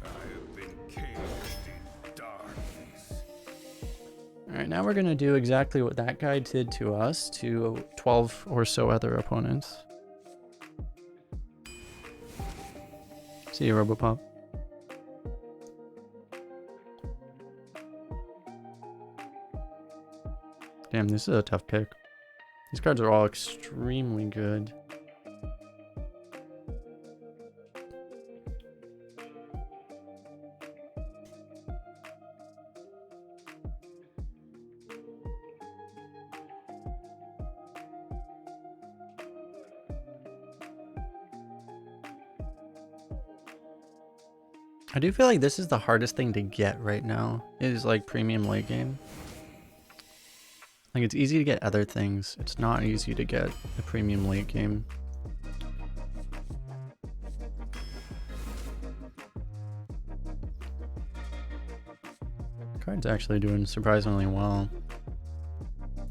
I've been caged in darkness. Alright, now we're gonna do exactly what that guy did to us to 12 or so other opponents. See you, Robopop. Damn, this is a tough pick. These cards are all extremely good. I do feel like this is the hardest thing to get right now, is like premium late game. Like it's easy to get other things, it's not easy to get a premium late game. Card's actually doing surprisingly well.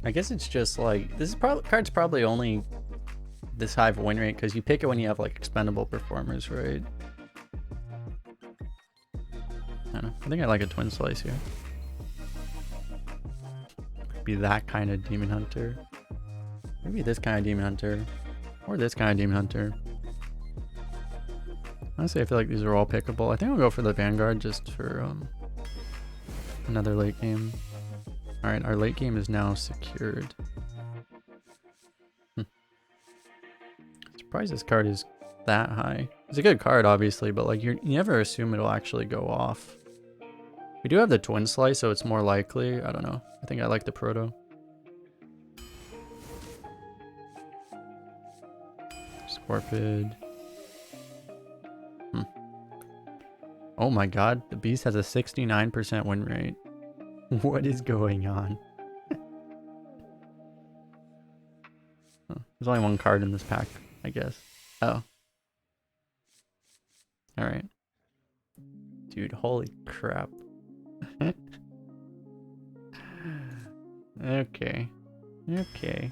I guess it's just like, this is card's probably only this high of a win rate because you pick it when you have like expendable performers, right? I don't know. I think I like a twin slice here. Be that kind of demon hunter. Maybe this kind of demon hunter. Or this kind of demon hunter. Honestly, I feel like these are all pickable. I think I'll go for the Vanguard just for another late game. Alright, our late game is now secured. Surprised this card is that high. It's a good card, obviously, but like you never assume it'll actually go off. We do have the twin slice, so it's more likely. I don't know. I think I like the proto. Scorpid. Oh my god, the beast has a 69% win rate. What is going on? Oh, there's only one card in this pack, I guess. Oh. Alright. Dude, holy crap. Okay. Okay.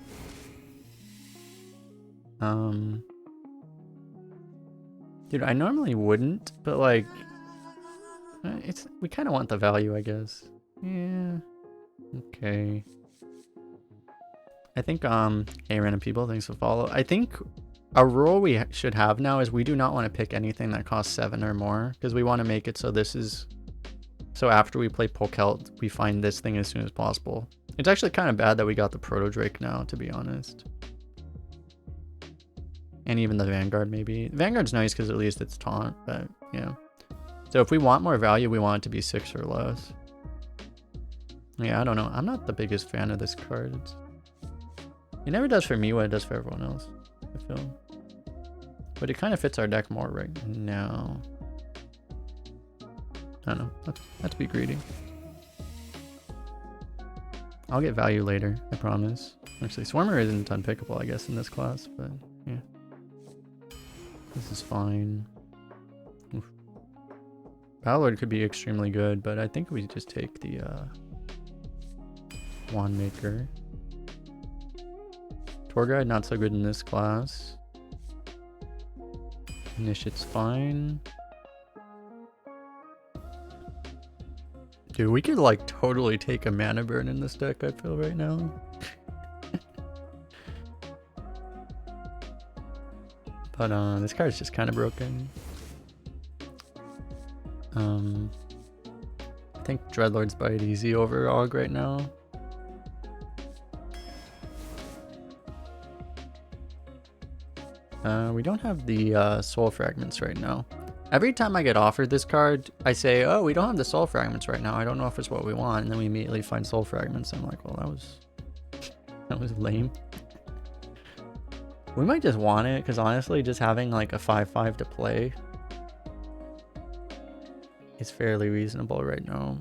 Dude, I normally wouldn't, but like we kind of want the value, I guess. Yeah. Okay. I think hey random people, thanks for follow. I think a rule we should have now is we do not want to pick anything that costs 7 or more because we want to make it so this is so after we play Polkelt, we find this thing as soon as possible. It's actually kind of bad that we got the Proto Drake now, to be honest. And even the Vanguard, maybe. Vanguard's nice because at least it's taunt, but yeah. So if we want more value, we want it to be 6 or less. Yeah, I don't know. I'm not the biggest fan of this card. It never does for me what it does for everyone else, I feel. But it kind of fits our deck more right now. I don't know. Let's be greedy. I'll get value later, I promise. Actually, Swarmer isn't unpickable, I guess, in this class, but yeah. This is fine. Oof. Battlelord could be extremely good, but I think we just take the Wand Maker. Tour Guide, not so good in this class. Initiate's fine. Dude, we could like totally take a mana burn in this deck, I feel right now. But this card's just kind of broken. I think Dreadlord's Bite easy over Og right now. We don't have the Soul Fragments right now. Every time I get offered this card, I say, oh, we don't have the Soul Fragments right now. I don't know if it's what we want. And then we immediately find Soul Fragments. I'm like, well, that was lame. We might just want it, because honestly, just having like a 5/5 to play is fairly reasonable right now.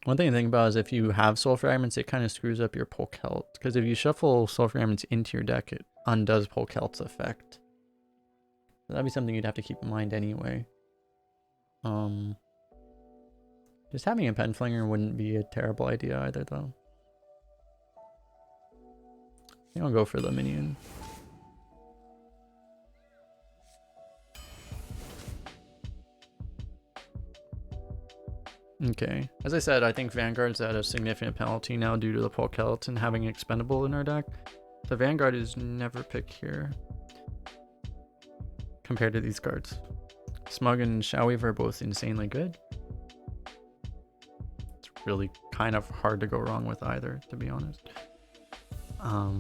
One thing to think about is if you have Soul Fragments, it kind of screws up your Polkelt. Because if you shuffle Soul Fragments into your deck, it undoes Polkelt's effect. So that'd be something you'd have to keep in mind anyway. Just having a Penflinger wouldn't be a terrible idea either, though. I think I'll go for the minion. Okay. As I said, I think Vanguard's at a significant penalty now due to the Polkelt and having expendable in our deck. The Vanguard is never picked here compared to these cards. Smug and Showweave are both insanely good. It's really kind of hard to go wrong with either, to be honest. I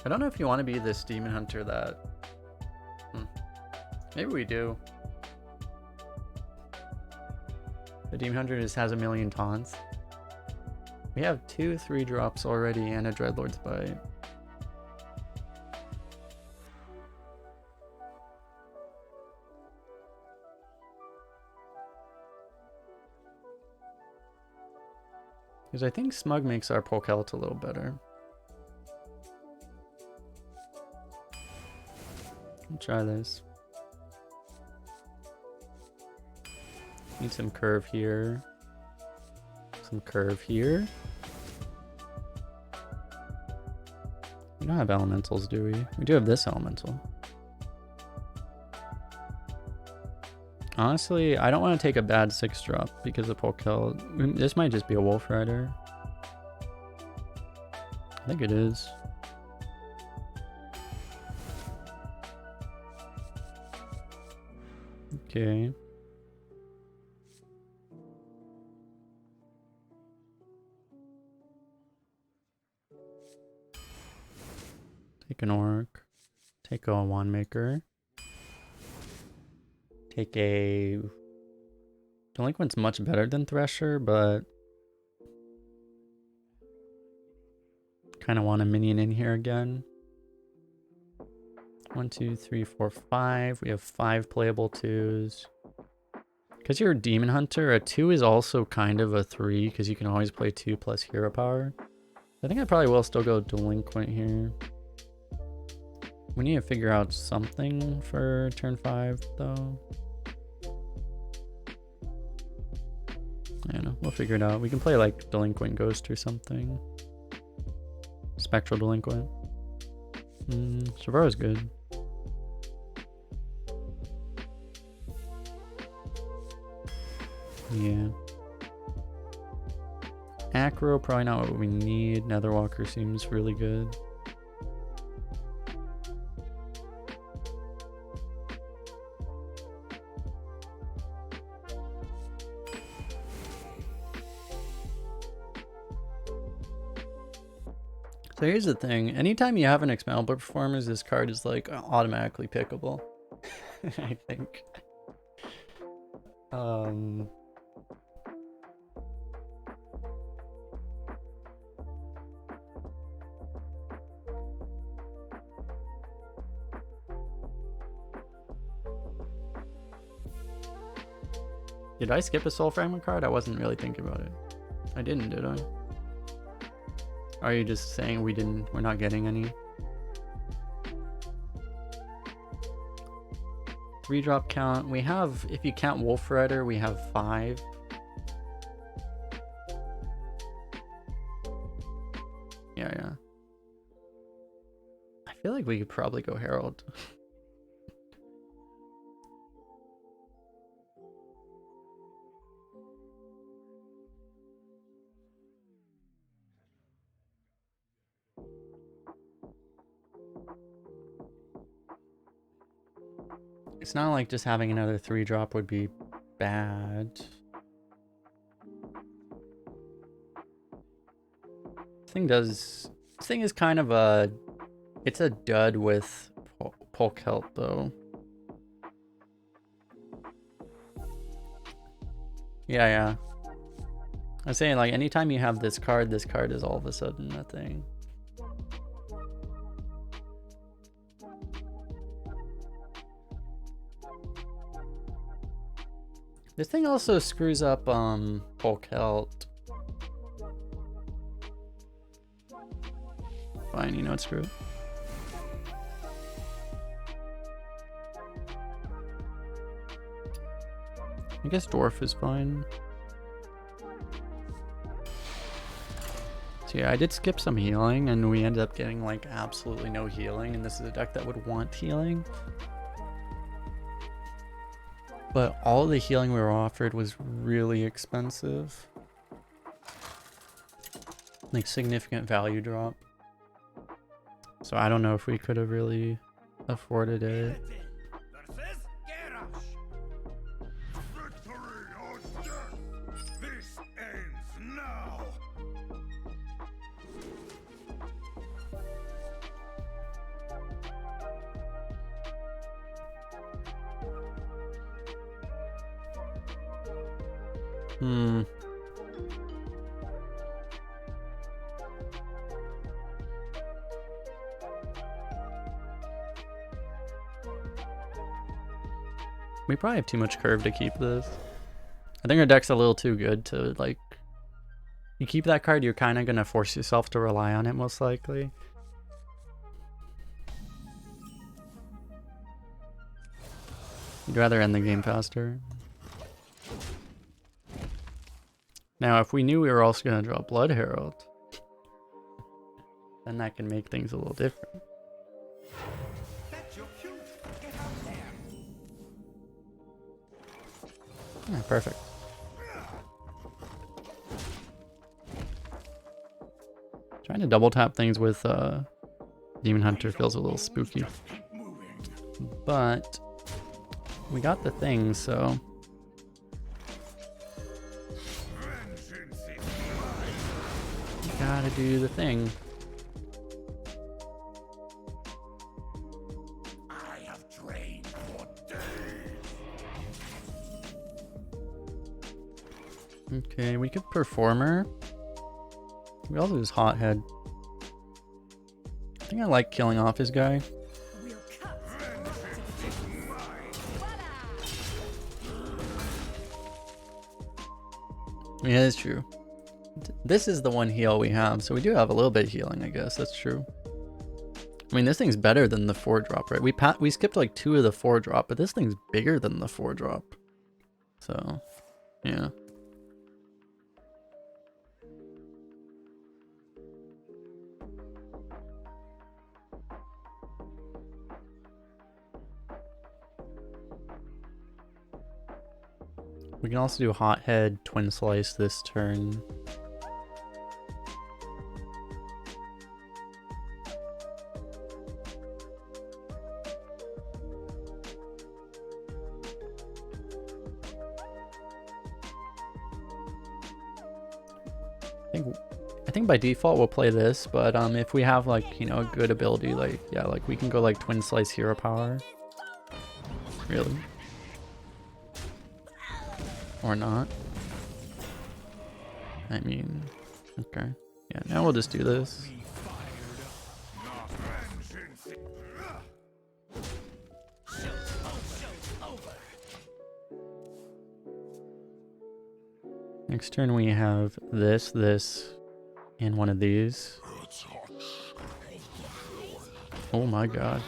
don't know if you want to be this Demon Hunter that... Maybe we do. The Demon Hunter just has a million taunts. We have 2 3-drops already and a Dreadlord's Bite. Because I think Smug makes our Polkelt a little better. I'll try this. Need some curve here. Some curve here. We don't have elementals, do we? We do have this elemental. Honestly, I don't want to take a bad 6-drop because of Polkelt. This might just be a Wolf Rider. I think it is. Okay. Take an Orc. Take a Wand Maker. Take a... Delinquent's much better than Thresher, but... kind of want a minion in here again. 1, 2, 3, 4, 5. We have 5 playable 2s. Because you're a Demon Hunter, a 2 is also kind of a 3, because you can always play 2 plus hero power. I think I probably will still go Delinquent here. We need to figure out something for turn 5, though. I don't know. We'll figure it out. We can play like Delinquent Ghost or something. Spectral Delinquent. Savara's good. Yeah. Acro, probably not what we need. Netherwalker seems really good. So here's the thing, anytime you have an expendable performance, this card is like automatically pickable. I think. Did I skip a Soul Fragment card? I wasn't really thinking about it. I didn't, did I? Are you just saying we're not getting any? 3-drop count. We have, if you count Wolf Rider, we have 5. Yeah. I feel like we could probably go Herald. It's not like just having another 3-drop would be bad. This thing is kind of a... It's a dud with Polkelt though. Yeah. I was saying, like, anytime you have this card is all of a sudden a thing. This thing also screws up Polkelt. Fine, you know it's screwed. I guess Dwarf is fine. So yeah, I did skip some healing, and we ended up getting like absolutely no healing, and this is a deck that would want healing. But all the healing we were offered was really expensive. Like significant value drop. So I don't know if we could have really afforded it. Victory or death! This ends now! We probably have too much curve to keep this. I think our deck's a little too good to, like... You keep that card, you're kind of going to force yourself to rely on it, most likely. You'd rather end the game faster. Now, if we knew we were also going to draw Blood Herald, then that can make things a little different. Yeah, perfect. Trying to double tap things with Demon Hunter feels a little spooky. But we got the thing, so... Gotta do the thing. I have trained for days. Okay, we could Performer. We also use Hothead. I think I like killing off his guy. Yeah, that's true. This is the one heal we have, so we do have a little bit of healing, I guess. That's true. I mean, this thing's better than the 4-drop, right? We skipped like 2 of the 4-drop, but this thing's bigger than the 4-drop. So, yeah. We can also do Hothead, Twin Slice this turn. I think by default we'll play this, but if we have like, you know, a good ability, like, yeah, like we can go like Twin Slice Hero Power. Really? Or not. I mean, okay. Yeah, now we'll just do this. Next turn we have this, and one of these. Oh my god.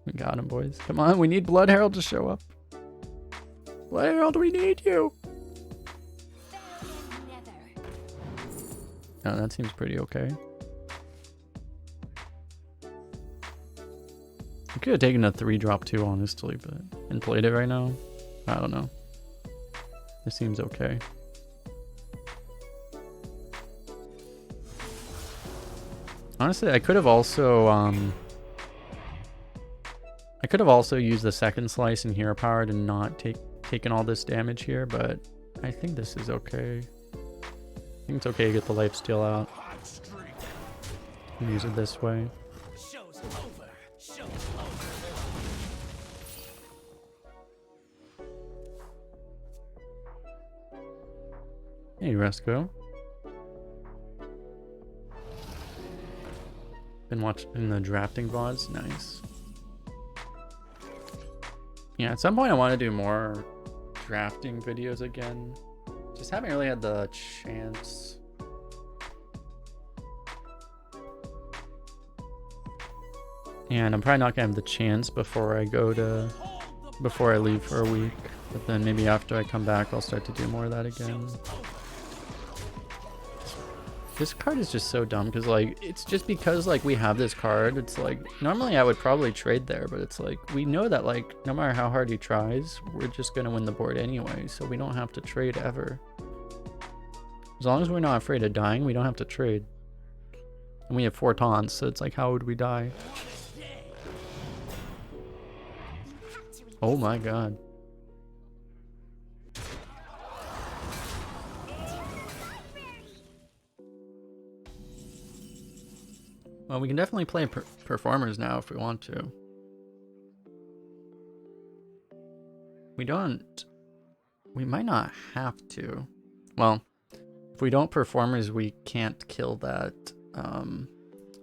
We got him, boys. Come on, we need Blood Herald to show up. Blood Herald, we need you! Oh, that seems pretty okay. I could have taken a 3-drop too, honestly, but and played it right now. I don't know. This seems okay. Honestly, I could have also used the second slice and hero power to not taken all this damage here, but I think this is okay. I think it's okay to get the lifesteal out and use it this way. Hey, Resco. Been watching the drafting VODs. Nice. Yeah, at some point I want to do more drafting videos again. Just haven't really had the chance. And I'm probably not gonna have the chance before I leave for a week. But then maybe after I come back, I'll start to do more of that again. This card is just so dumb because, like, it's just because, like, we have this card. It's like, normally I would probably trade there, but it's like, we know that, like, no matter how hard he tries, we're just going to win the board anyway. So we don't have to trade ever. As long as we're not afraid of dying, we don't have to trade. And we have 4 taunts, so it's like, how would we die? Oh my god. Well, we can definitely play performers now if we want to. We might not have to. Well, if we don't performers, we can't kill that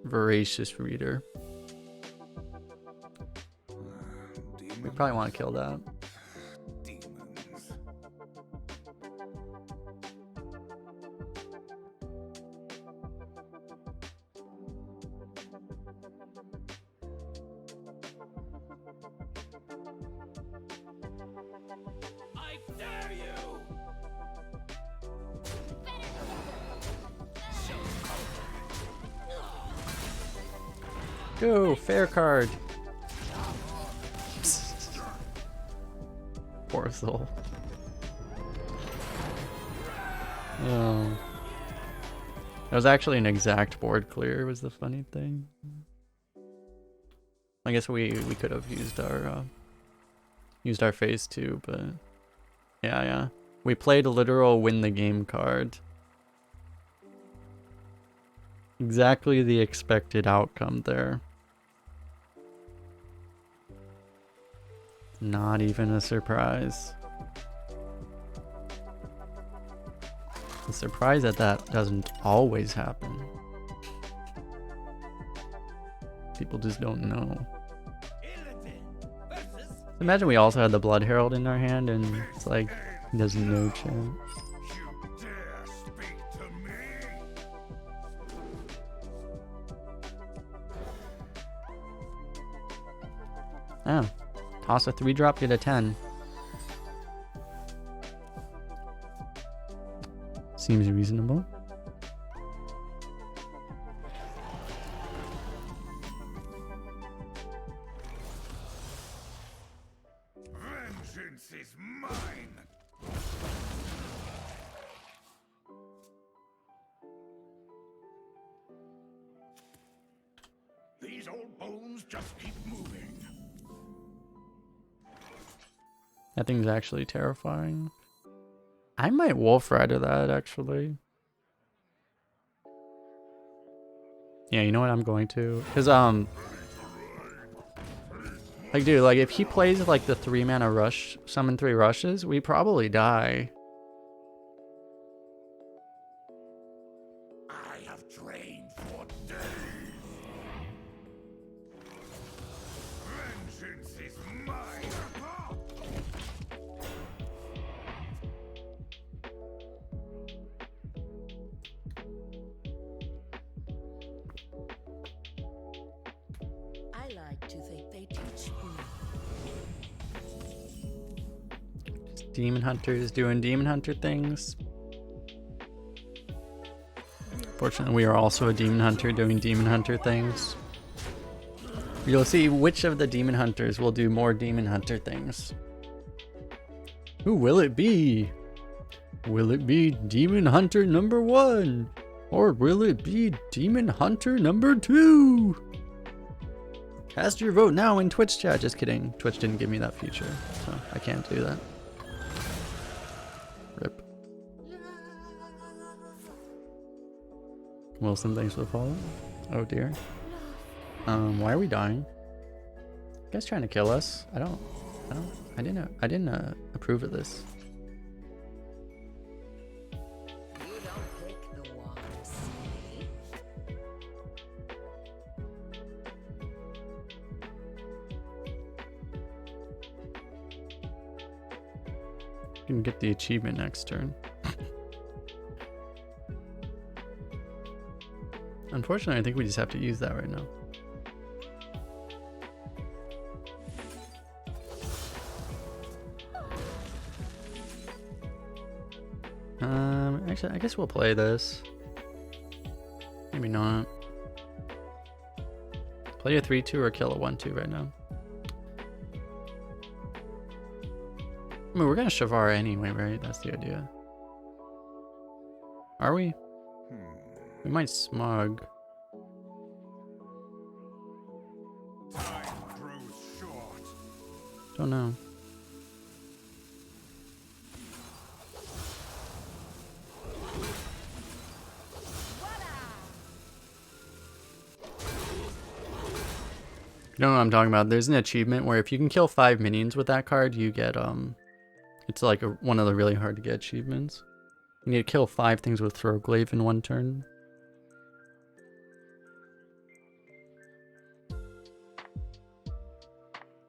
voracious reader. We probably want to kill that. Demons. I dare you! Go, fair card. Poor soul. Oh. That was actually an exact board clear, was the funny thing. I guess we could have used our phase 2, but yeah. We played a literal win the game card. Exactly the expected outcome there. Not even a surprise. It's a surprise that doesn't always happen. People just don't know. Imagine we also had the Blood Herald in our hand and it's like, there's no chance. You dare speak to me? Oh. Toss a 3-drop, get a 10. Seems reasonable. Vengeance is mine. These old bones just keep moving. That thing's actually terrifying. I might Wolf Rider that, actually. Yeah, you know what, I'm going to. Because, like, dude, like, if he plays, like, the 3-mana rush, summon 3 rushes, we probably die. I have trained for days. Vengeance is mine. I like to think they teach me. Demon Hunters doing Demon Hunter things. Fortunately, we are also a Demon Hunter doing Demon Hunter things. You'll see which of the Demon Hunters will do more Demon Hunter things. Who will it be? Will it be Demon Hunter number 1? Or will it be Demon Hunter number 2? Cast your vote now in Twitch chat. Just kidding. Twitch didn't give me that feature, so I can't do that. Rip. Wilson, thanks for the follow. Oh dear. Why are we dying? You guys trying to kill us? I didn't approve of this. You don't pick the ones. You can get the achievement next turn. Unfortunately, I think we just have to use that right now. Actually, I guess we'll play this. Maybe not. Play a 3-2 or kill a 1-2 right now. I mean, we're gonna Shavara anyway, right? That's the idea. Are we? We might smug. Time grows short. Don't know. You know what I'm talking about? There's an achievement where if you can kill 5 minions with that card, you get it's like one of the really hard to get achievements. You need to kill 5 things with Throglaive in 1 turn.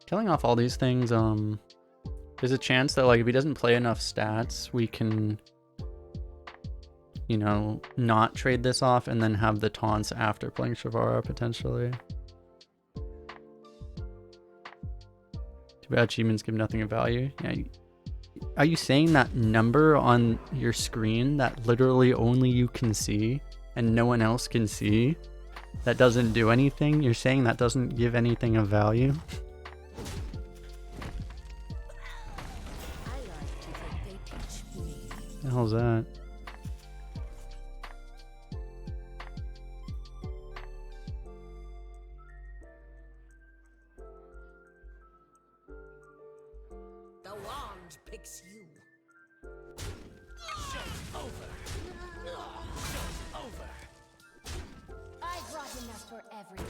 Killing off all these things, there's a chance that like if he doesn't play enough stats, we can, you know, not trade this off and then have the taunts after playing Shavara potentially. Too bad achievements give nothing of value. Yeah. Are you saying that number on your screen that literally only you can see and no one else can see, that doesn't do anything? You're saying that doesn't give anything of value? I like to think they teach me. What the hell's that? The wand picks you. Show's over. Show's over. I brought enough for everyone.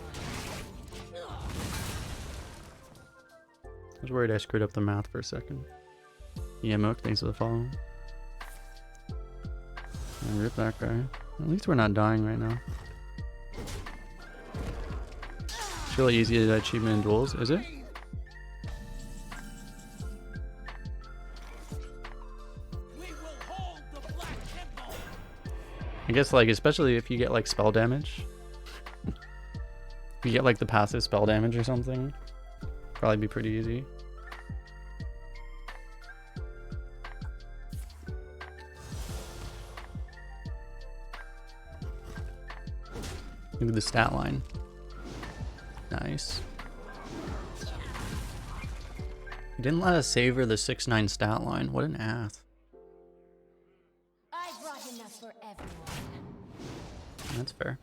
I was worried I screwed up the math for a second. Yeah, Mook, thanks for the follow. And rip that guy. At least we're not dying right now. It's really easy to do achievement in duels, is it? I guess like, especially if you get like spell damage. If you get like the passive spell damage or something, probably be pretty easy. Look at the stat line. Nice. He didn't let us savor the 6-9 stat line. What an ass. I brought enough for everyone. That's fair.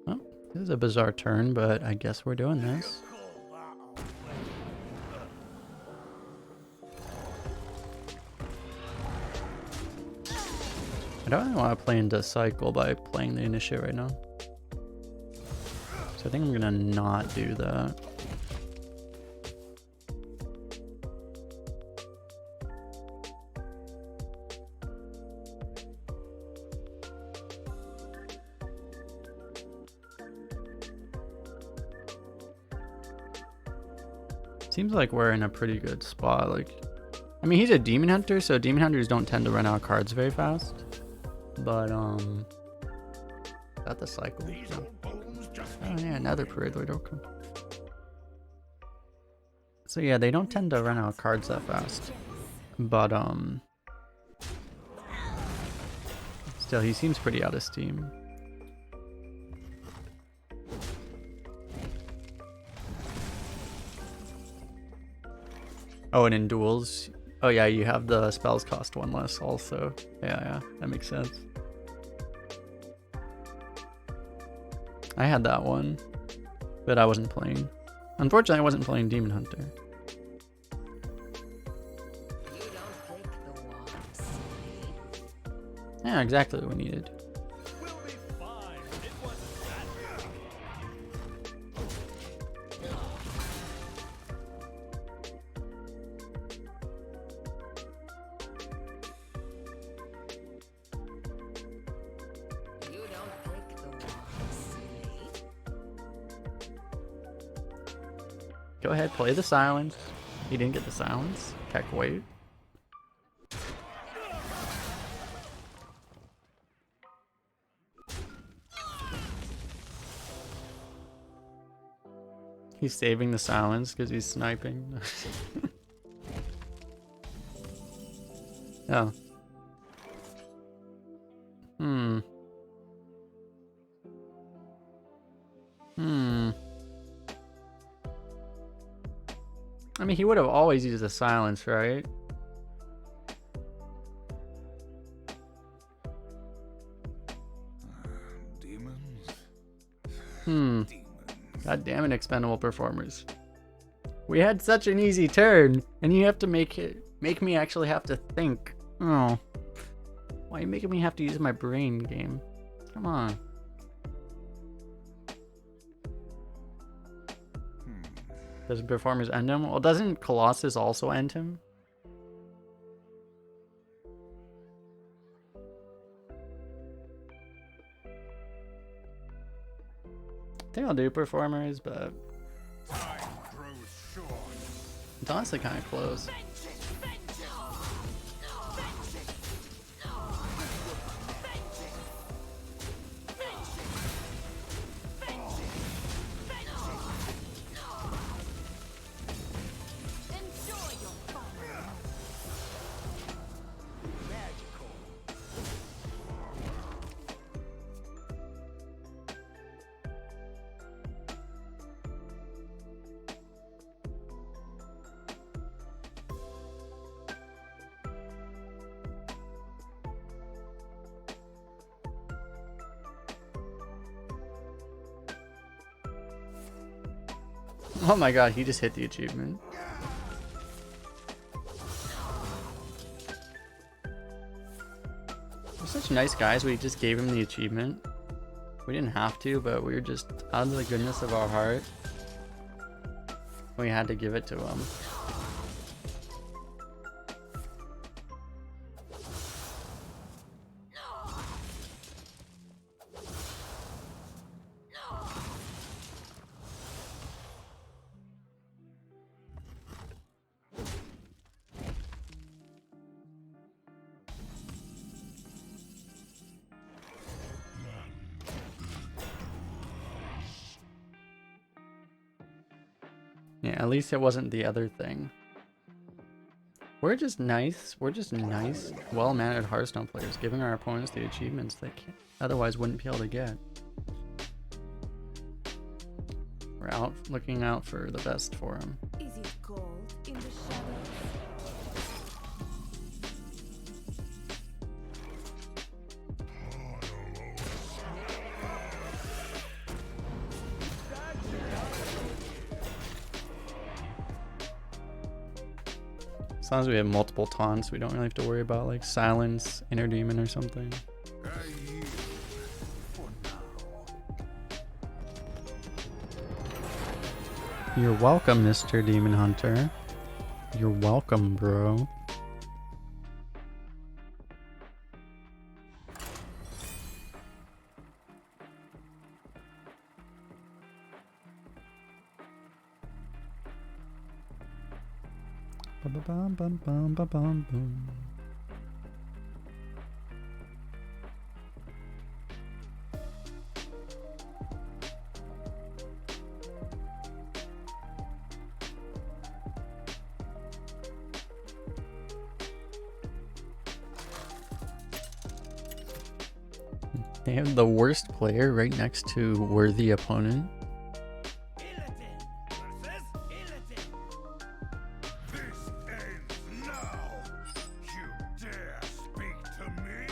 Well, this is a bizarre turn, but I guess we're doing this. I don't really want to play into cycle by playing the initiate right now. So I think I'm gonna not do that. Seems like we're in a pretty good spot. Like, I mean, he's a Demon Hunter, so Demon Hunters don't tend to run out cards very fast. But, got the cycle. No. Oh yeah, another Paradroid, okay. So yeah, they don't tend to run out cards that fast. But, still, he seems pretty out of steam. Oh, and in duels, oh yeah, you have the spells cost 1 less also. Yeah, that makes sense. I had that one, but I wasn't playing. Unfortunately, I wasn't playing Demon Hunter. You don't pick the wands. Yeah, exactly what we needed. We'll be fine. It wasn't that bad. You don't pick the wands. Go ahead, play the silence. He didn't get the silence. Heck, wait. He's saving the silence because he's sniping. Oh. Hmm. Hmm. I mean, he would have always used the silence, right? Demons. Hmm. Demons. God damn it, expendable performers. We had such an easy turn, and you have to make me actually have to think. Oh. Why are you making me have to use my brain, game? Come on. Does performers end him? Well, doesn't Colossus also end him? I think I'll do performers, but Time grows short. it's honestly kind of close. Oh my god, he just hit the achievement. We're such nice guys, we just gave him the achievement. We didn't have to, but we were just out of the goodness of our heart. We had to give it to him. Yeah, at least it wasn't the other thing. We're just nice, well-mannered Hearthstone players, giving our opponents the achievements they otherwise wouldn't be able to get. We're out looking out for the best for them. Is it cold in the shadows? As long as we have multiple taunts, we don't really have to worry about like silence, inner demon, or something. I yield for now. You're welcome, Mr. Demon Hunter. You're welcome, bro. Bum, bum, bum, bum, bum, bum. They have the worst player right next to worthy opponent. This ends now. You dare speak to me?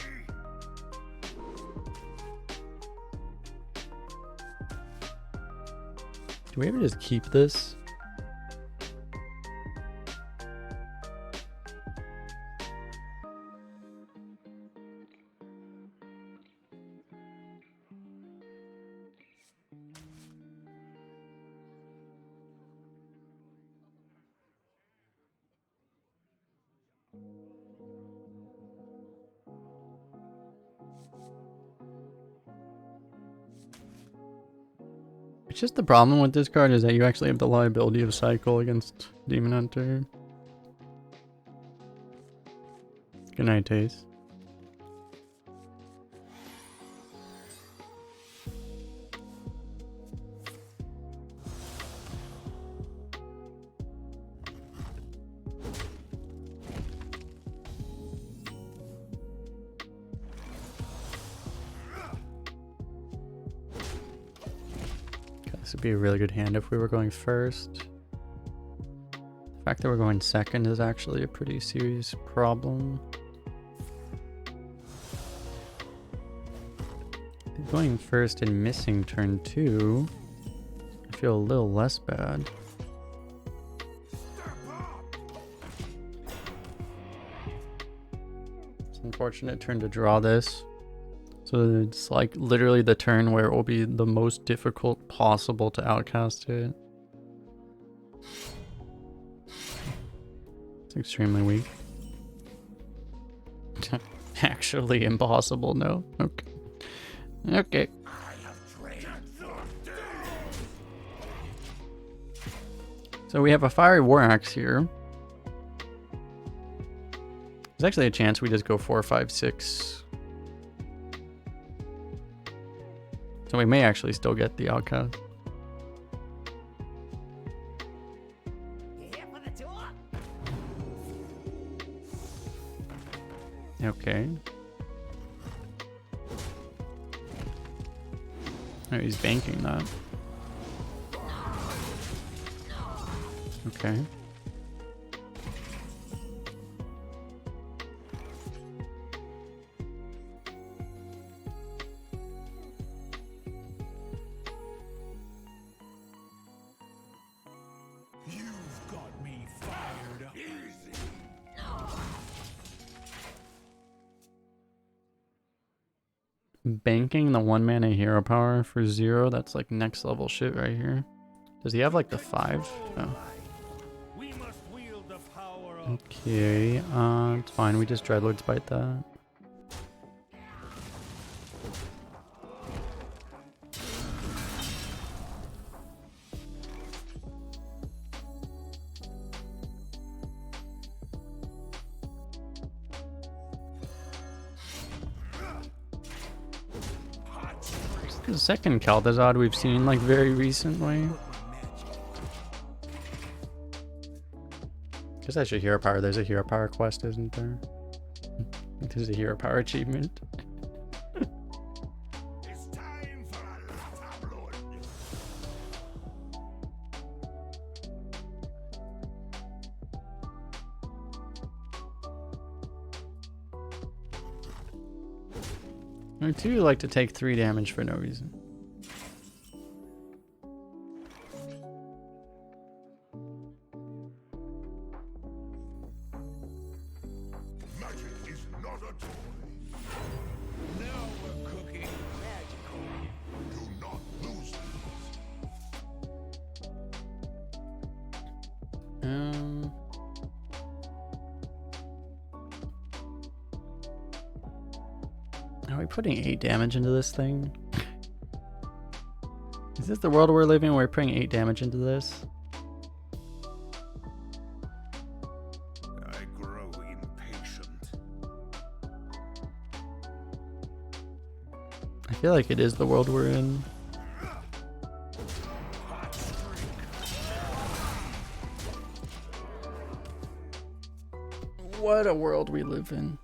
Do we ever just keep this? It's just the problem with this card is that you actually have the liability of cycle against Demon Hunter. Good night, Taze. This would be a really good hand if we were going first. The fact that we're going second is actually a pretty serious problem. Going first and missing turn 2, I feel a little less bad. It's an unfortunate turn to draw this. So it's like literally the turn where it will be the most difficult possible to outcast it. It's extremely weak. Actually impossible, no. Okay. Okay. So we have a Fiery War Axe here. There's actually a chance we just go 4, 5, 6. So we may actually still get the outcast. Okay. Oh, he's banking that. Okay. You've got me fired up. Easy. Banking the 1 mana hero power for 0, that's like next level shit right here. Does he have like the 5? Oh. We must wield the power of Okay, it's fine, we just Dreadlord's Bite that. The second Kaldazad we've seen like very recently. Guess I should hero power. There's a hero power quest, isn't there? There's a hero power achievement. It's time for a tabloid. I too like to take 3 damage for no reason. Magic is not a toy. Now we're cooking. Do not lose these. Are we putting 8 damage into this thing? Is this the world we're living where we're putting 8 damage into this? I grow impatient. I feel like it is the world we're in. What a world we live in.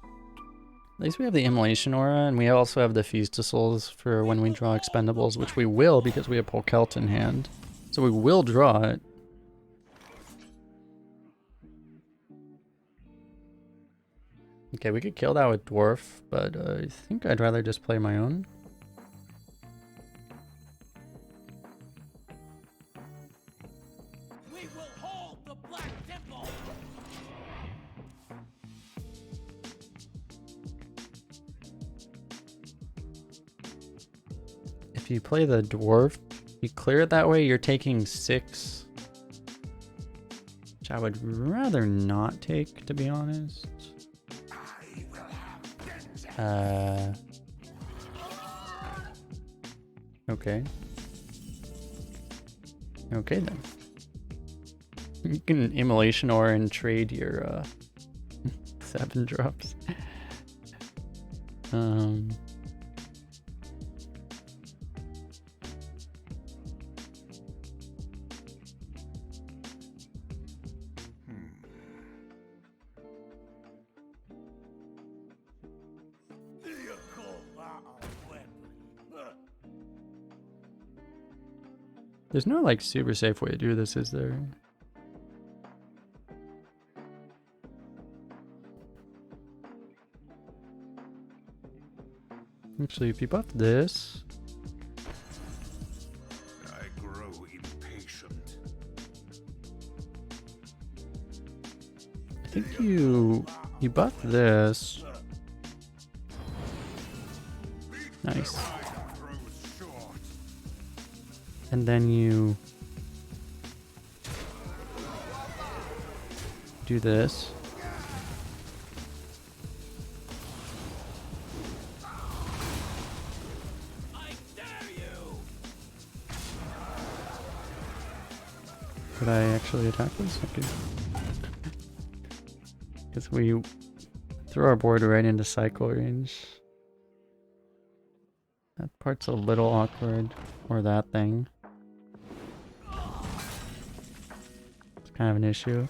At least we have the Immolation Aura, and we also have the Feast of Souls for when we draw Expendables, which we will because we have Polkelt in hand. So we will draw it. Okay, we could kill that with Dwarf, but I think I'd rather just play my own. We will hold the Black Temple. If you play the Dwarf, you clear it that way, you're taking 6. Which I would rather not take, to be honest. Okay. Okay then. You can Immolation Aura and trade your 7 drops. There's no like super safe way to do this, is there? Actually, if you buff this, I grow impatient. I think you buff this. Nice. Time grows short. And then you do this. I dare you. Could I actually attack this? Okay. Because we throw our board right into cycle range. That part's a little awkward. Or that thing. It's kind of an issue.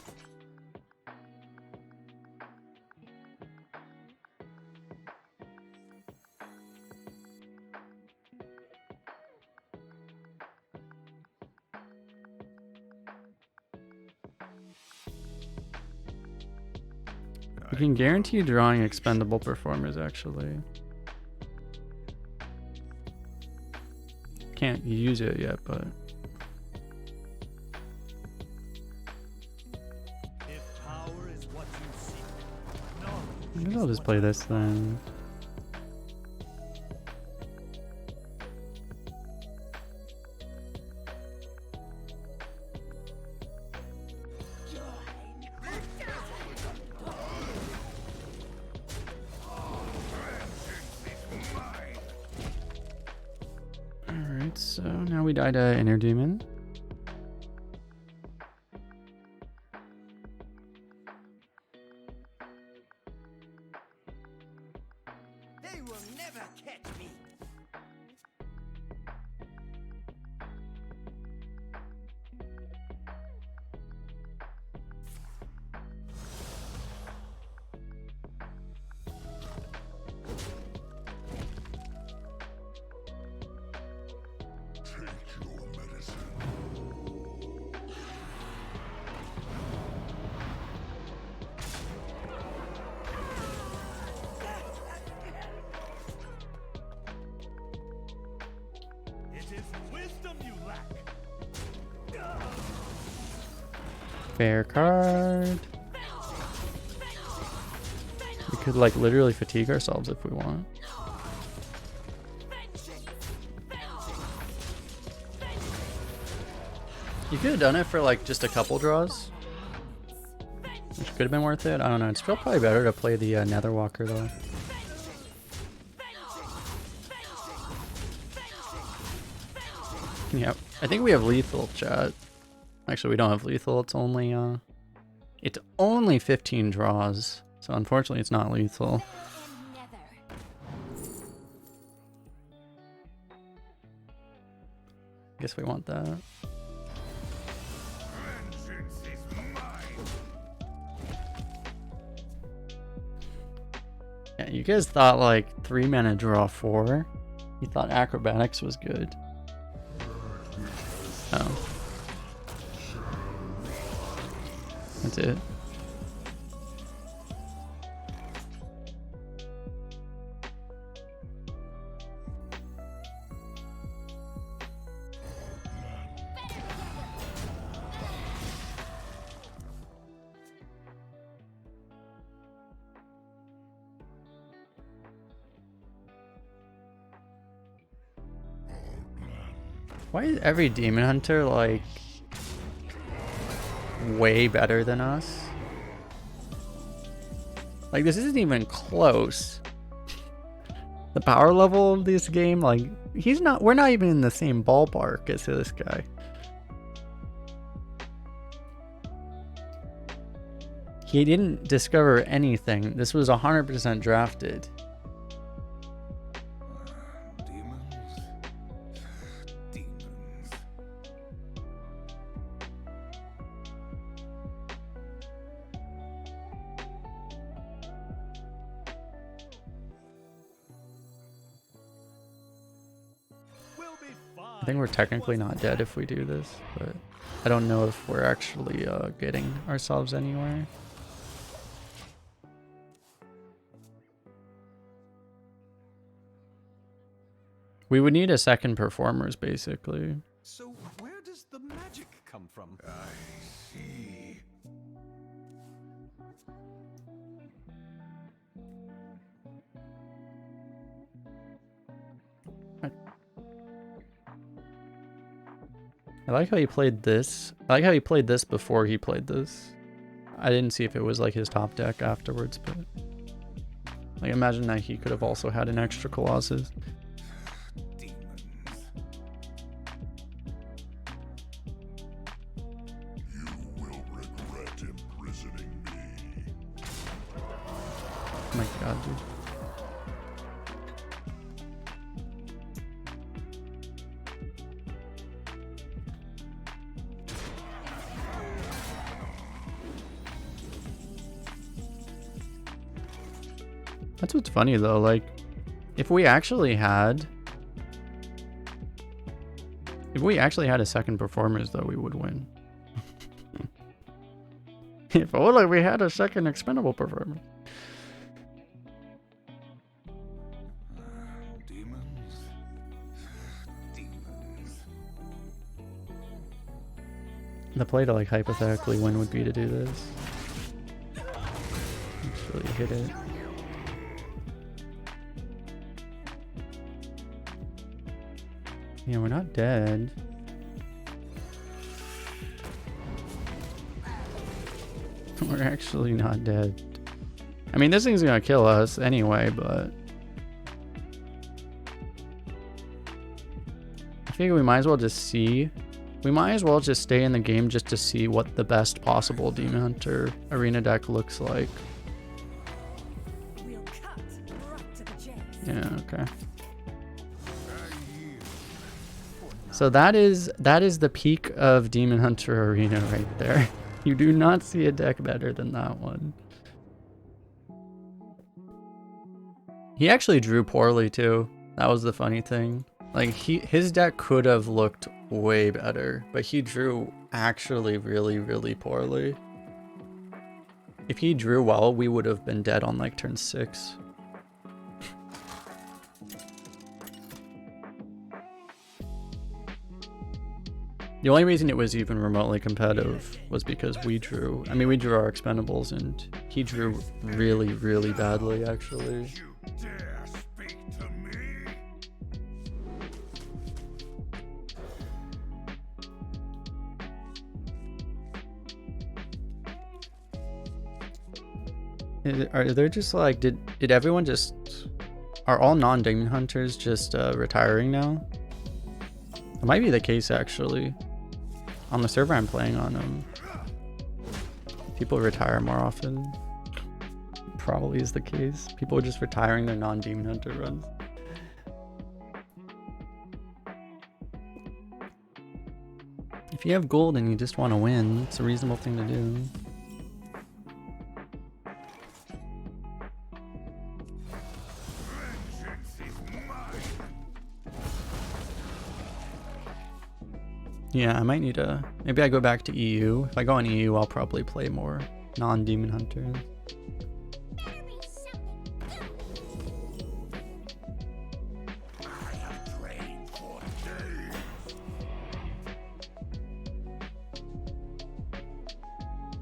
We can guarantee drawing expendable performers, actually. Can't use it yet, but... If power is what you seek, I guess I'll just play this then. Alright, so now we died to Inner Demon. they will never catch me. Take your medicine. It is wisdom you lack. Fair card. We could like literally fatigue ourselves if we want. You could have done it for like just a couple draws, which could have been worth it. I don't know. It's still probably better to play the Netherwalker though. Yep. I think we have lethal, chat. Actually, we don't have lethal. It's only 15 draws. So unfortunately, it's not lethal. Guess we want that. Vengeance is mine. Yeah, you guys thought like 3 mana draw 4. You thought acrobatics was good. Oh. That's it. Why is every Demon Hunter like way better than us? Like this isn't even close. The power level of this game, like we're not even in the same ballpark as this guy. He didn't discover anything. This was 100% drafted. Demons. Demons. We'll be fine. I think we're technically not dead if we do this, but I don't know if we're actually getting ourselves anywhere. We would need a second performers, basically. So where does the magic come from? I see. I like how he played this. I like how he played this before he played this. I didn't see if it was like his top deck afterwards, but like imagine that he could have also had an extra Colossus. Demons. You will regret imprisoning me. Oh my god, dude. That's what's funny though, like, if we actually had a second performers though, we would win. If only we had a second expendable performer. Demons. Demons. The play to like hypothetically win would be to do this. Just really hit it. Yeah, we're not dead. We're actually not dead. I mean, this thing's gonna kill us anyway, but I figure we might as well just see. We might as well just stay in the game just to see what the best possible Demon Hunter arena deck looks like. We'll cut right to the chase. Yeah, okay. So that is the peak of Demon Hunter Arena right there. You do not see a deck better than that one. He actually drew poorly too. That was the funny thing. Like his deck could have looked way better, but he drew actually really, really poorly. If he drew well, we would have been dead on like turn 6. The only reason it was even remotely competitive was because we drew our expendables and he drew really, really badly actually. You dare speak to me? Are there just like, did everyone just, are all non-Demon Hunters just retiring now? It might be the case actually. On the server I'm playing on, people retire more often. Probably is the case. People are just retiring their non-Demon Hunter runs. If you have gold and you just want to win, it's a reasonable thing to do. Vengeance is mine. Yeah, I might need to... Maybe I go back to EU. If I go on EU, I'll probably play more non-Demon Hunters. I have trained for days.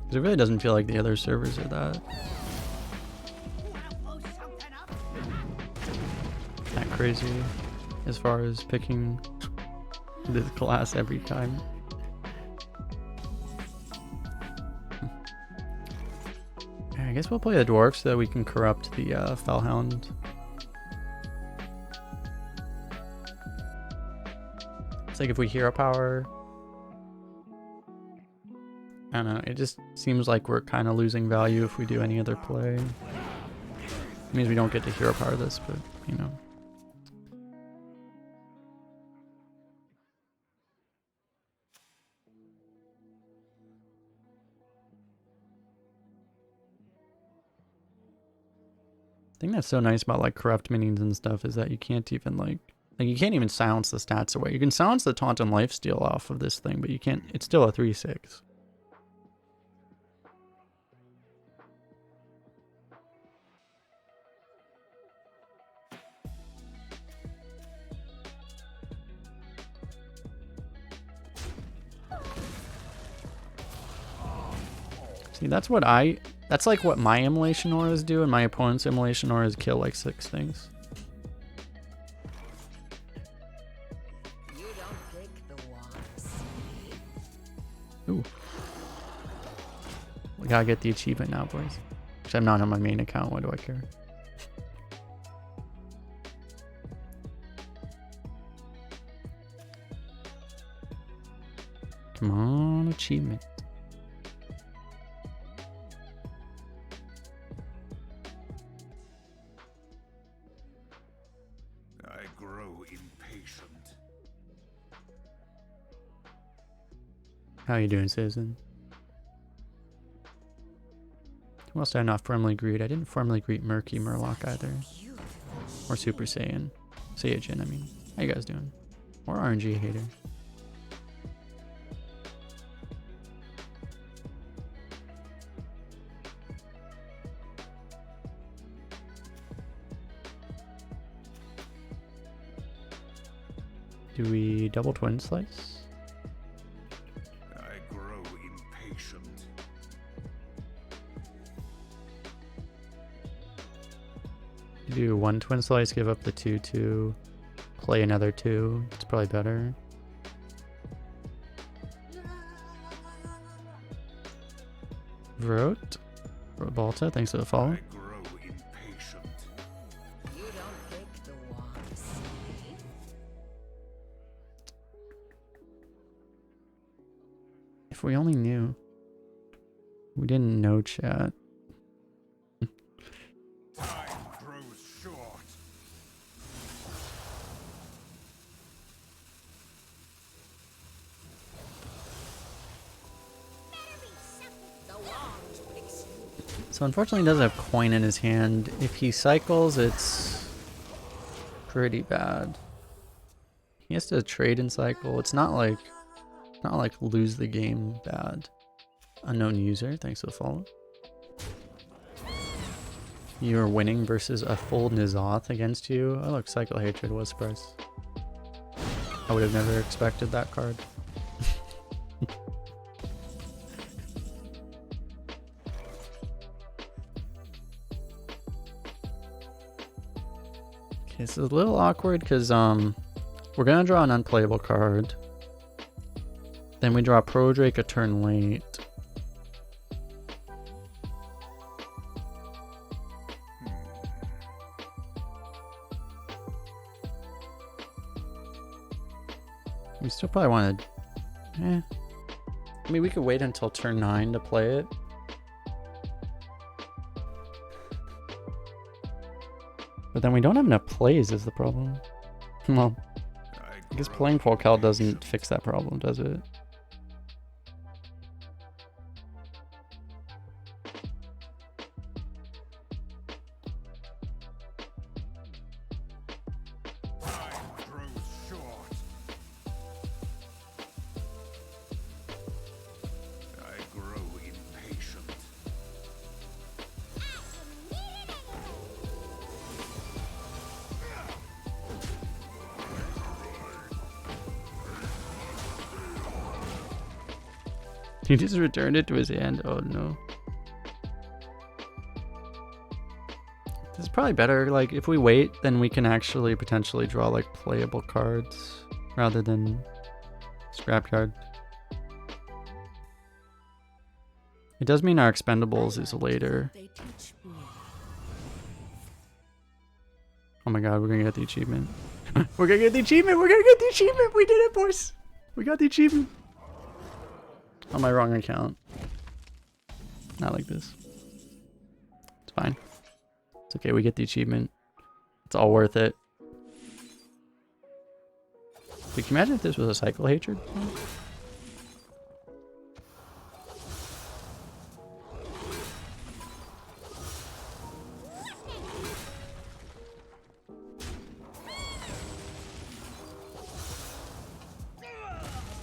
Because it really doesn't feel like the other servers are that crazy as far as picking this class every time. I guess we'll play the dwarf so that we can corrupt the Fellhound. It's like if we hero power, I don't know, it just seems like we're kind of losing value if we do any other play. It means we don't get to hero power this, but you know. I think that's so nice about like corrupt minions and stuff is that you can't even like Like, you can't even silence the stats away. You can silence the taunt and lifesteal off of this thing, but you can't... It's still a 3/6. See, that's what that's like what my immolation auras do, and my opponent's immolation auras kill like 6 things. You don't pick the ones. Ooh. We gotta get the achievement now, boys. Which I'm not on my main account, what do I care? Come on, achievement. I grow impatient. How you doing, citizen? Who else did I not formally greet? I didn't formally greet Murky Murloc either. Or Super Saiyan. Saiyajin, I mean. How you guys doing? Or RNG hater. Do we double twin slice? I grow impatient. Do one twin slice, give up the 2/2, play another 2. It's probably better. Vrote. Balta, thanks for the follow. I grow impatient. You don't pick the ones. If we only knew. We didn't know, chat. Time grows short. The wand picks you. So unfortunately he doesn't have coin in his hand. If he cycles, it's pretty bad. He has to trade and cycle. It's not like lose the game bad. Unknown user, thanks for the follow. You're winning versus a full Nizoth against you. Oh look, Cycle Hatred was price. I would have never expected that card. Okay, so it's a little awkward because we're gonna draw an unplayable card. Then we draw Pro Drake a turn late. We still probably want to... I mean, we could wait until turn 9 to play it. But then we don't have enough plays is the problem. Well, I guess playing Polcal doesn't fix that problem, does it? Time grows short. I grow impatient. He just returned it to his hand. Oh no. This is probably better. Like, if we wait, then we can actually potentially draw like playable cards rather than scrapyard. It does mean our expendables is later. They teach me. Oh my god, we're gonna get the achievement. We're gonna get the achievement! We're gonna get the achievement! We did it, boys! We got the achievement! On my wrong account. Not like this. It's fine. It's okay, we get the achievement. It's all worth it. Wait, can you imagine if this was a Cycle Hatred?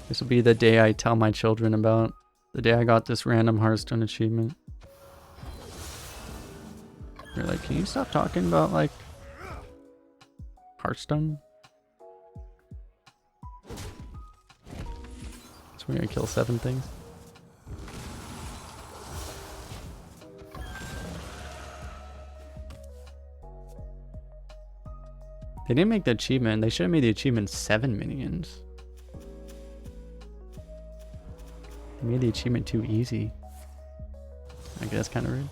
This will be the day I tell my children about. The day I got this random Hearthstone achievement. They're like, can you stop talking about, like, Hearthstone? So we're gonna kill 7 things. They didn't make the achievement. They should have made the achievement 7 minions. They made the achievement too easy. I guess kind of rude.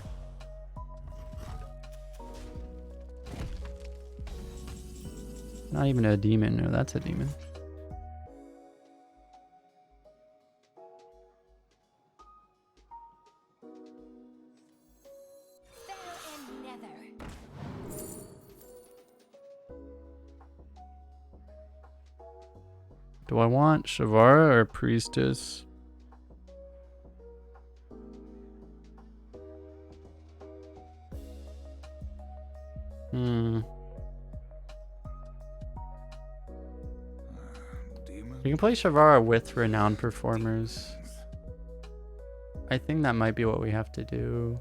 Not even a demon. No, that's a demon. Do I want Shavara or Priestess? Demon? You can play Shavara with renowned performers. I think that might be what we have to do.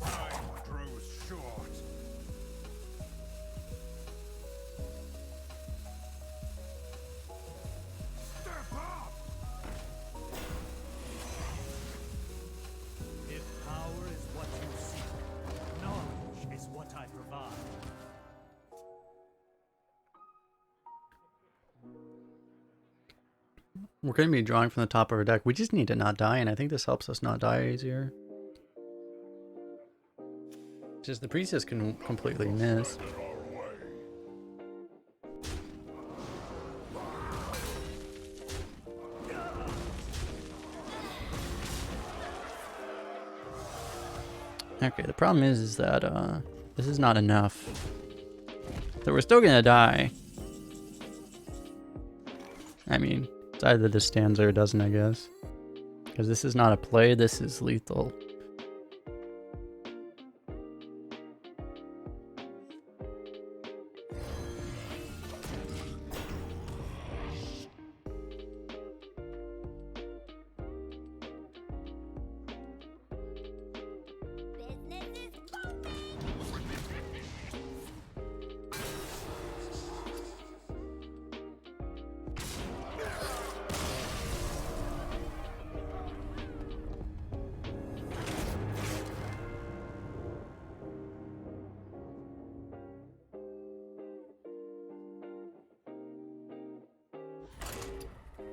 Time grows short. Step up! If power is what you seek, knowledge is what I provide. We're going to be drawing from the top of our deck. We just need to not die, and I think this helps us not die easier. Just the Priestess can completely miss. Okay, the problem is that this is not enough. So we're still gonna die. I mean, it's either this stands or it doesn't, I guess. Because this is not a play, this is lethal.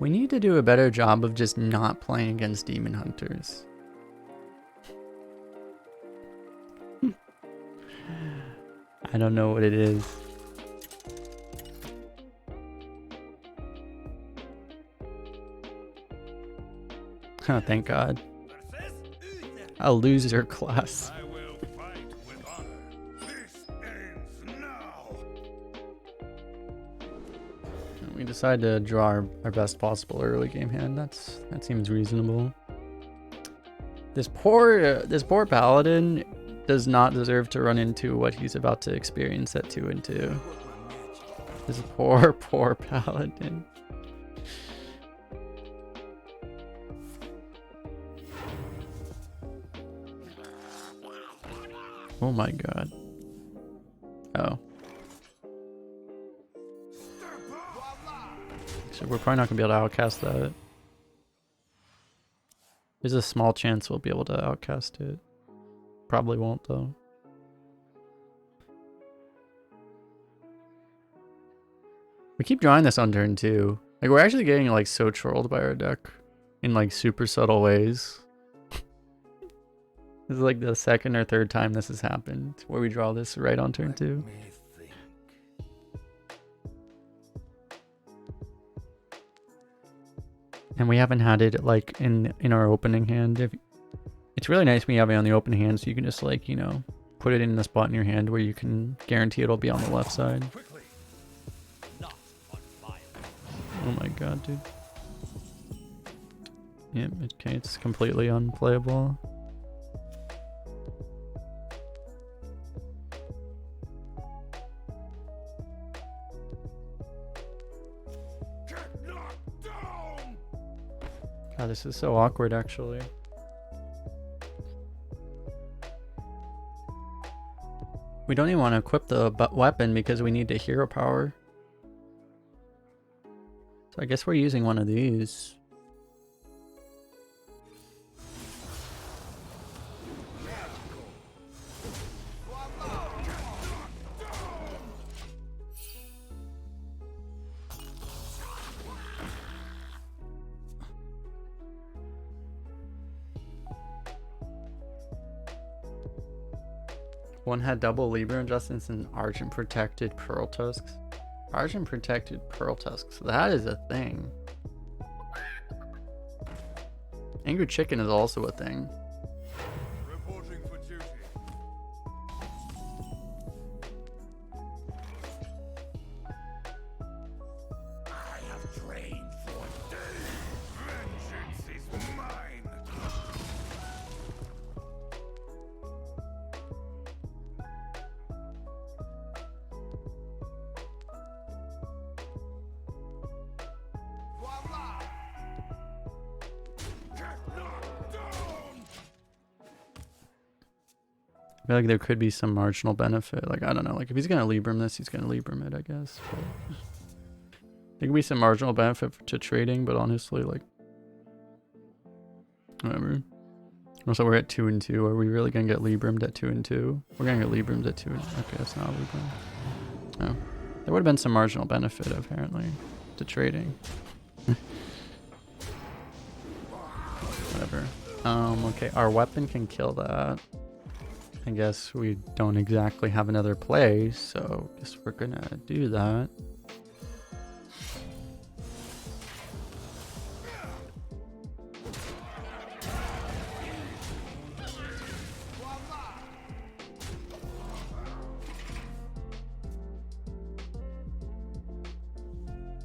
We need to do a better job of just not playing against Demon Hunters. I don't know what it is. Oh, thank God. A loser class. I will fight with honor. This ends now. We decide to draw our best possible early game hand. That seems reasonable. This poor paladin does not deserve to run into what he's about to experience at 2 and 2. This poor paladin. Oh my God. Oh. So we're probably not gonna be able to outcast that. There's a small chance we'll be able to outcast it. Probably won't though. We keep drawing this on turn 2. Like we're actually getting like so trolled by our deck in like super subtle ways. This is like the second or third time this has happened where we draw this right on turn 2. And we haven't had it like in our opening hand. It's really nice when you have it on the open hand, so you can just like, you know, put it in the spot in your hand where you can guarantee it'll be on the left side. Quickly, not on fire. Oh my God, dude. Yep, okay, it's completely unplayable. Get knocked down! God, this is so awkward actually. We don't even want to equip the weapon because we need the hero power. So I guess we're using one of these. One had double Libra adjustments and Argent protected Pearl Tusks. Argent protected Pearl Tusks. That is a thing. Angry Chicken is also a thing. Reporting for duty. I have trained for days. Vengeance is mine. Voila! Get knocked down! I feel like there could be some marginal benefit. Like, I don't know. Like, if he's going to Libram this, he's going to Libram it, I guess. But there could be some marginal benefit to trading, but honestly, like, whatever. Also, we're at 2 and 2. Are we really going to get Librammed at 2 and 2? We're going to get Librammed at 2 and... Okay, that's not Libram. No. There would have been some marginal benefit, apparently, to trading. Whatever. Okay, our weapon can kill that. I guess we don't exactly have another play, so I guess we're gonna do that.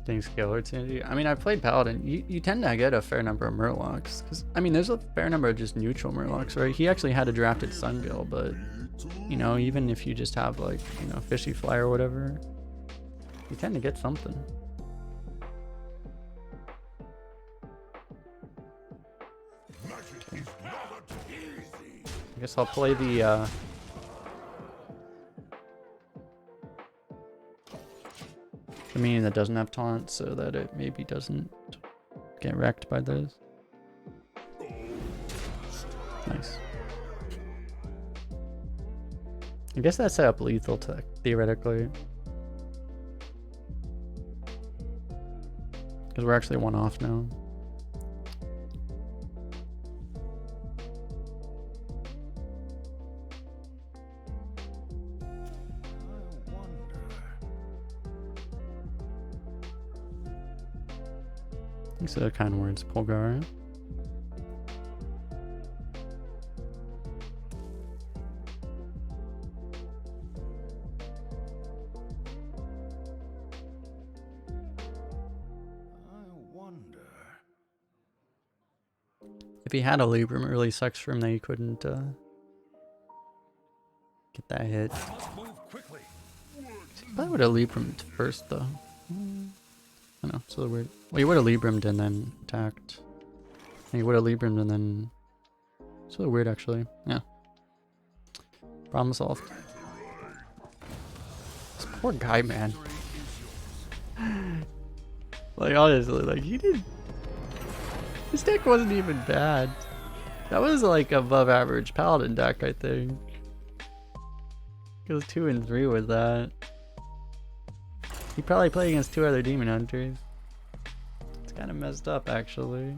Dang skill or synergy. I mean, I've played Paladin. You tend to get a fair number of Murlocs. Because, I mean, there's a fair number of just neutral Murlocs, right? He actually had a drafted Sungill, but, you know, even if you just have, like, you know, Fishy Fly or whatever, you tend to get something. Okay. I guess I'll play the, the minion that doesn't have taunt so that it maybe doesn't get wrecked by those. Nice. I guess that set up lethal tech, theoretically. Because we're actually one off now. These are the kind of words, Polgar. If he had a Libram, it really sucks for him that he couldn't get that hit. Move quickly. He probably would have Librammed first, though. I know, so weird. Well, he would have Librammed and then attacked. And he would have Librammed and then... So weird, actually. Yeah. Problem solved. This poor guy, man. Like, honestly, like, he did... His deck wasn't even bad. That was, like, above average Paladin deck, I think. It was 2 and 3 with that. He probably played against 2 other Demon Hunters. It's kind of messed up, actually.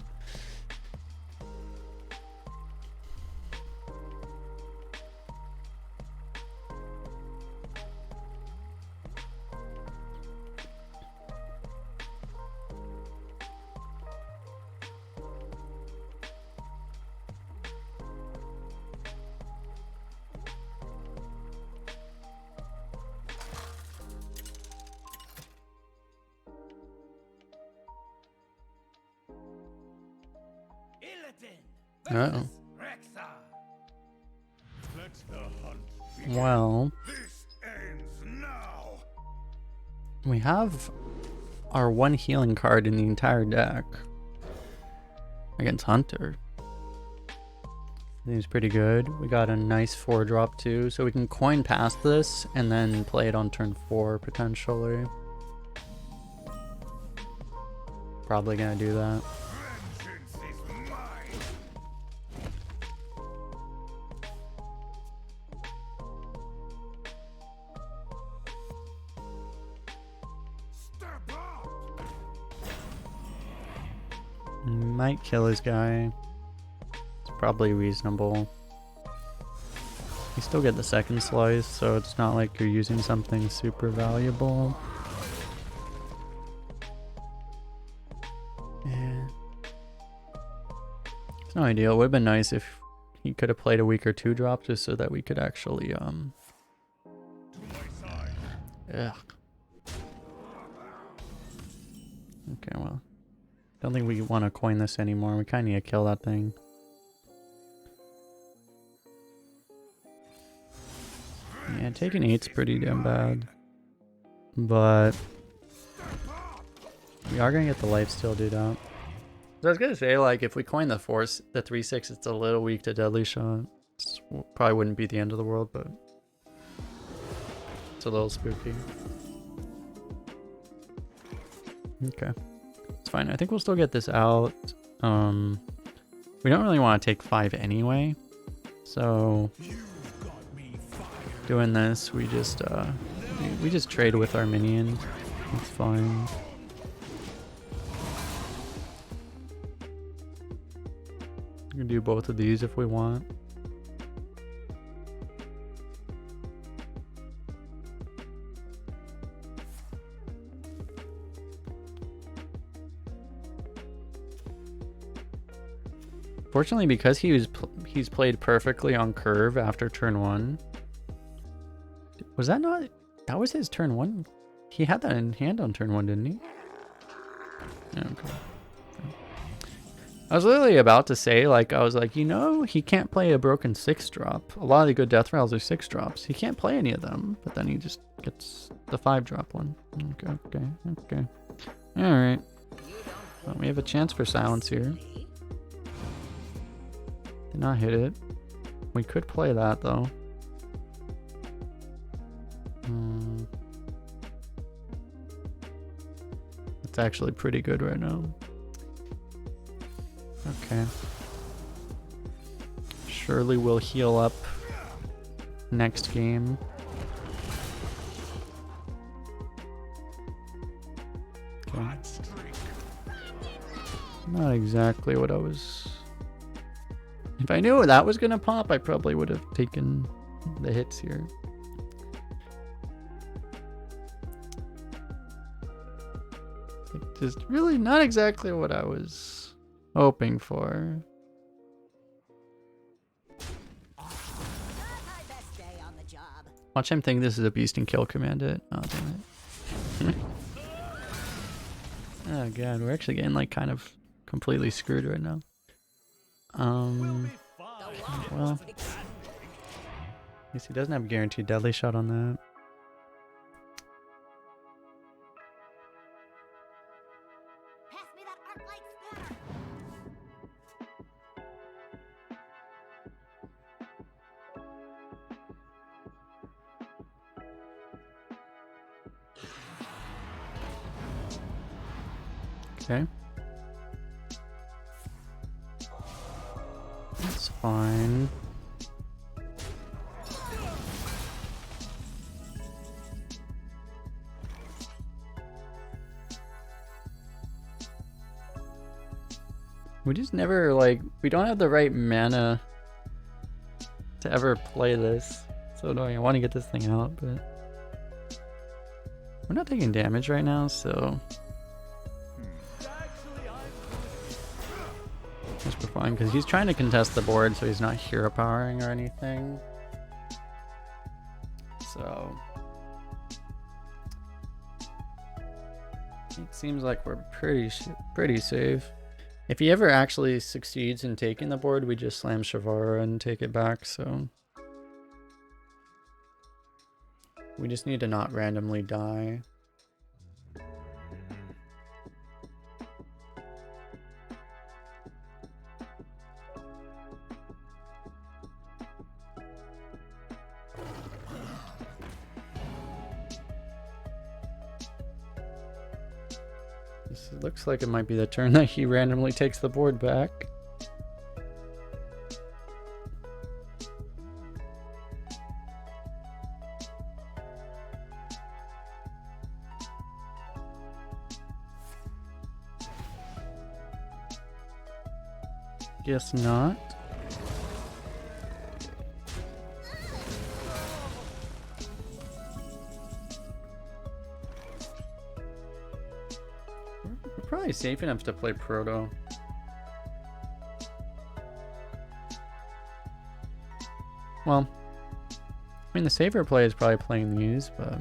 Uh-oh. Rexa. Let the hunt begin. Well, This ends now. we have our one healing card in the entire deck against Hunter. Seems pretty good. We got a nice 4-drop too, so we can coin past this and then play it on turn 4 potentially. Probably gonna do that. Vengeance is mine. Step up. Might kill his guy. It's probably reasonable. You still get the second slice, so it's not like you're using something super valuable. Yeah. It's no ideal. It would have been nice if he could have played a week or 2 drop just so that we could actually To my side. ugh. Okay, well. Don't think we want to coin this anymore. We kind of need to kill that thing. Yeah, taking 8's pretty damn bad. But we are gonna get the lifesteal dude out. So I was gonna say, like, if we coin the 3/6, it's a little weak to deadly shot. Probably wouldn't be the end of the world, but it's a little spooky. Okay, it's fine. I think we'll still get this out. We don't really want to take 5 anyway, so doing this, we just trade with our minion. It's fine. We can do both of these if we want. Fortunately, because he's played perfectly on curve after turn 1. Was that not? That was his turn 1. He had that in hand on turn 1, didn't he? Yeah, okay. I was literally about to say, like, I was like, you know, he can't play a broken 6-drop. A lot of the good death rails are 6-drops. He can't play any of them, but then he just gets the 5-drop one. Okay. All right. Well, we have a chance for silence here. Did not hit it. We could play that though. It's actually pretty good right now. Okay. Surely we'll heal up next game. Okay. Not exactly what I was... If I knew that was gonna pop, I probably would have taken the hits here. Like, just really not exactly what I was hoping for. Watch him think this is a beast and kill command it. Oh, damn it. Oh god, we're actually getting like kind of completely screwed right now. Well, I guess he doesn't have a guaranteed deadly shot on that. Pass me that arc light spanner. Okay. That's fine. We just never, like, we don't have the right mana to ever play this. So annoying. I want to get this thing out, but we're not taking damage right now, so guess we're fine, because he's trying to contest the board, so he's not hero powering or anything. So it seems like we're pretty safe. If he ever actually succeeds in taking the board, we just slam Shavara and take it back, so... We just need to not randomly die. This looks like it might be the turn that he randomly takes the board back. Guess not. We're probably safe enough to play Proto. Well, I mean the safer play is probably playing these, but...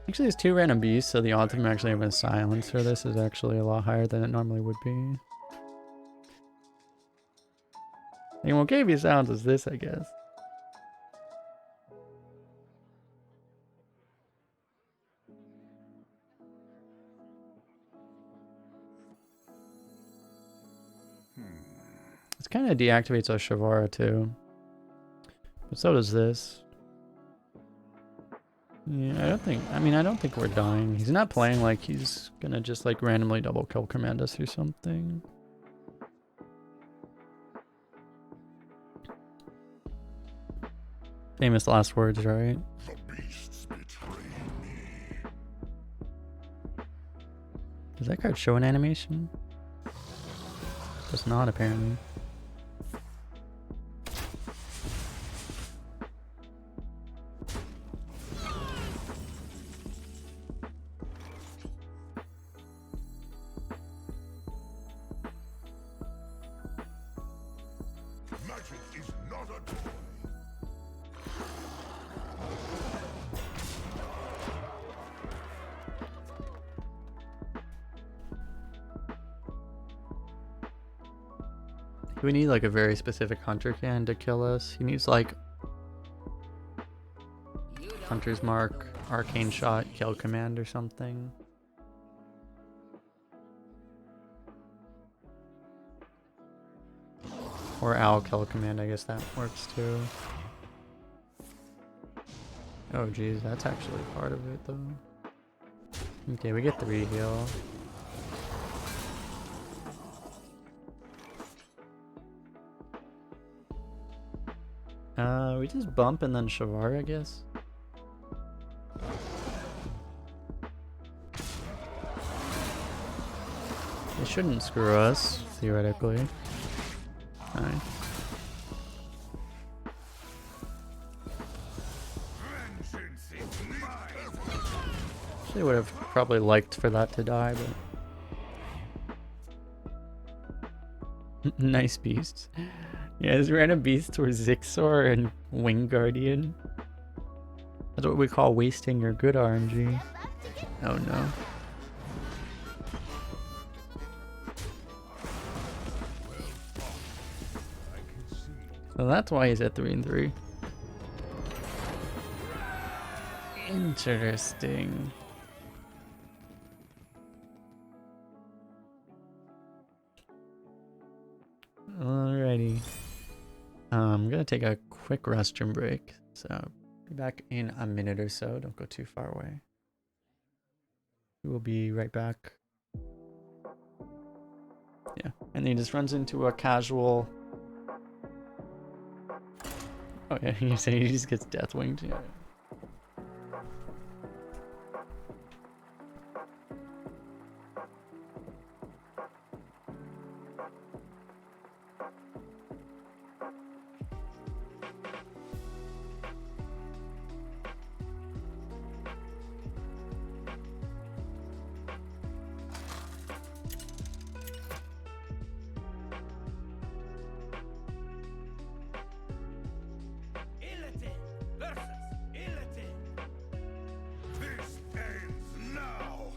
Actually, there's 2 random beasts, so the odds of him actually having a silencer this is actually a lot higher than it normally would be. And what gave you sounds is this, I guess. This kind of deactivates our Shavara too. But so does this. Yeah, I don't think we're dying. He's not playing like he's gonna just like randomly double kill command us or something. Famous last words, right? The beasts betray me. Does that card show an animation? Does not, apparently. Magic is not a toy. We need like a very specific hunter can to kill us. He needs like Hunter's Mark, Arcane Shot, Kill Command or something. Or Owl Kill Command, I guess that works too. Oh geez, that's actually part of it though. Okay, we get 3 heal. We just bump and then Shavar, I guess. It shouldn't screw us, theoretically. Alright. Vengeance is mine. Actually would have probably liked for that to die, but... Nice beasts. Yeah, his random beasts were Zixor and Wing Guardian. That's what we call wasting your good RNG. Oh no. So that's why he's at 3 and 3. Interesting. Alrighty. I'm gonna take a quick restroom break, so be back in a minute or so. Don't go too far away. We will be right back. Yeah, and then he just runs into a casual. Oh yeah, you say he just gets death winged. Yeah. This ends now.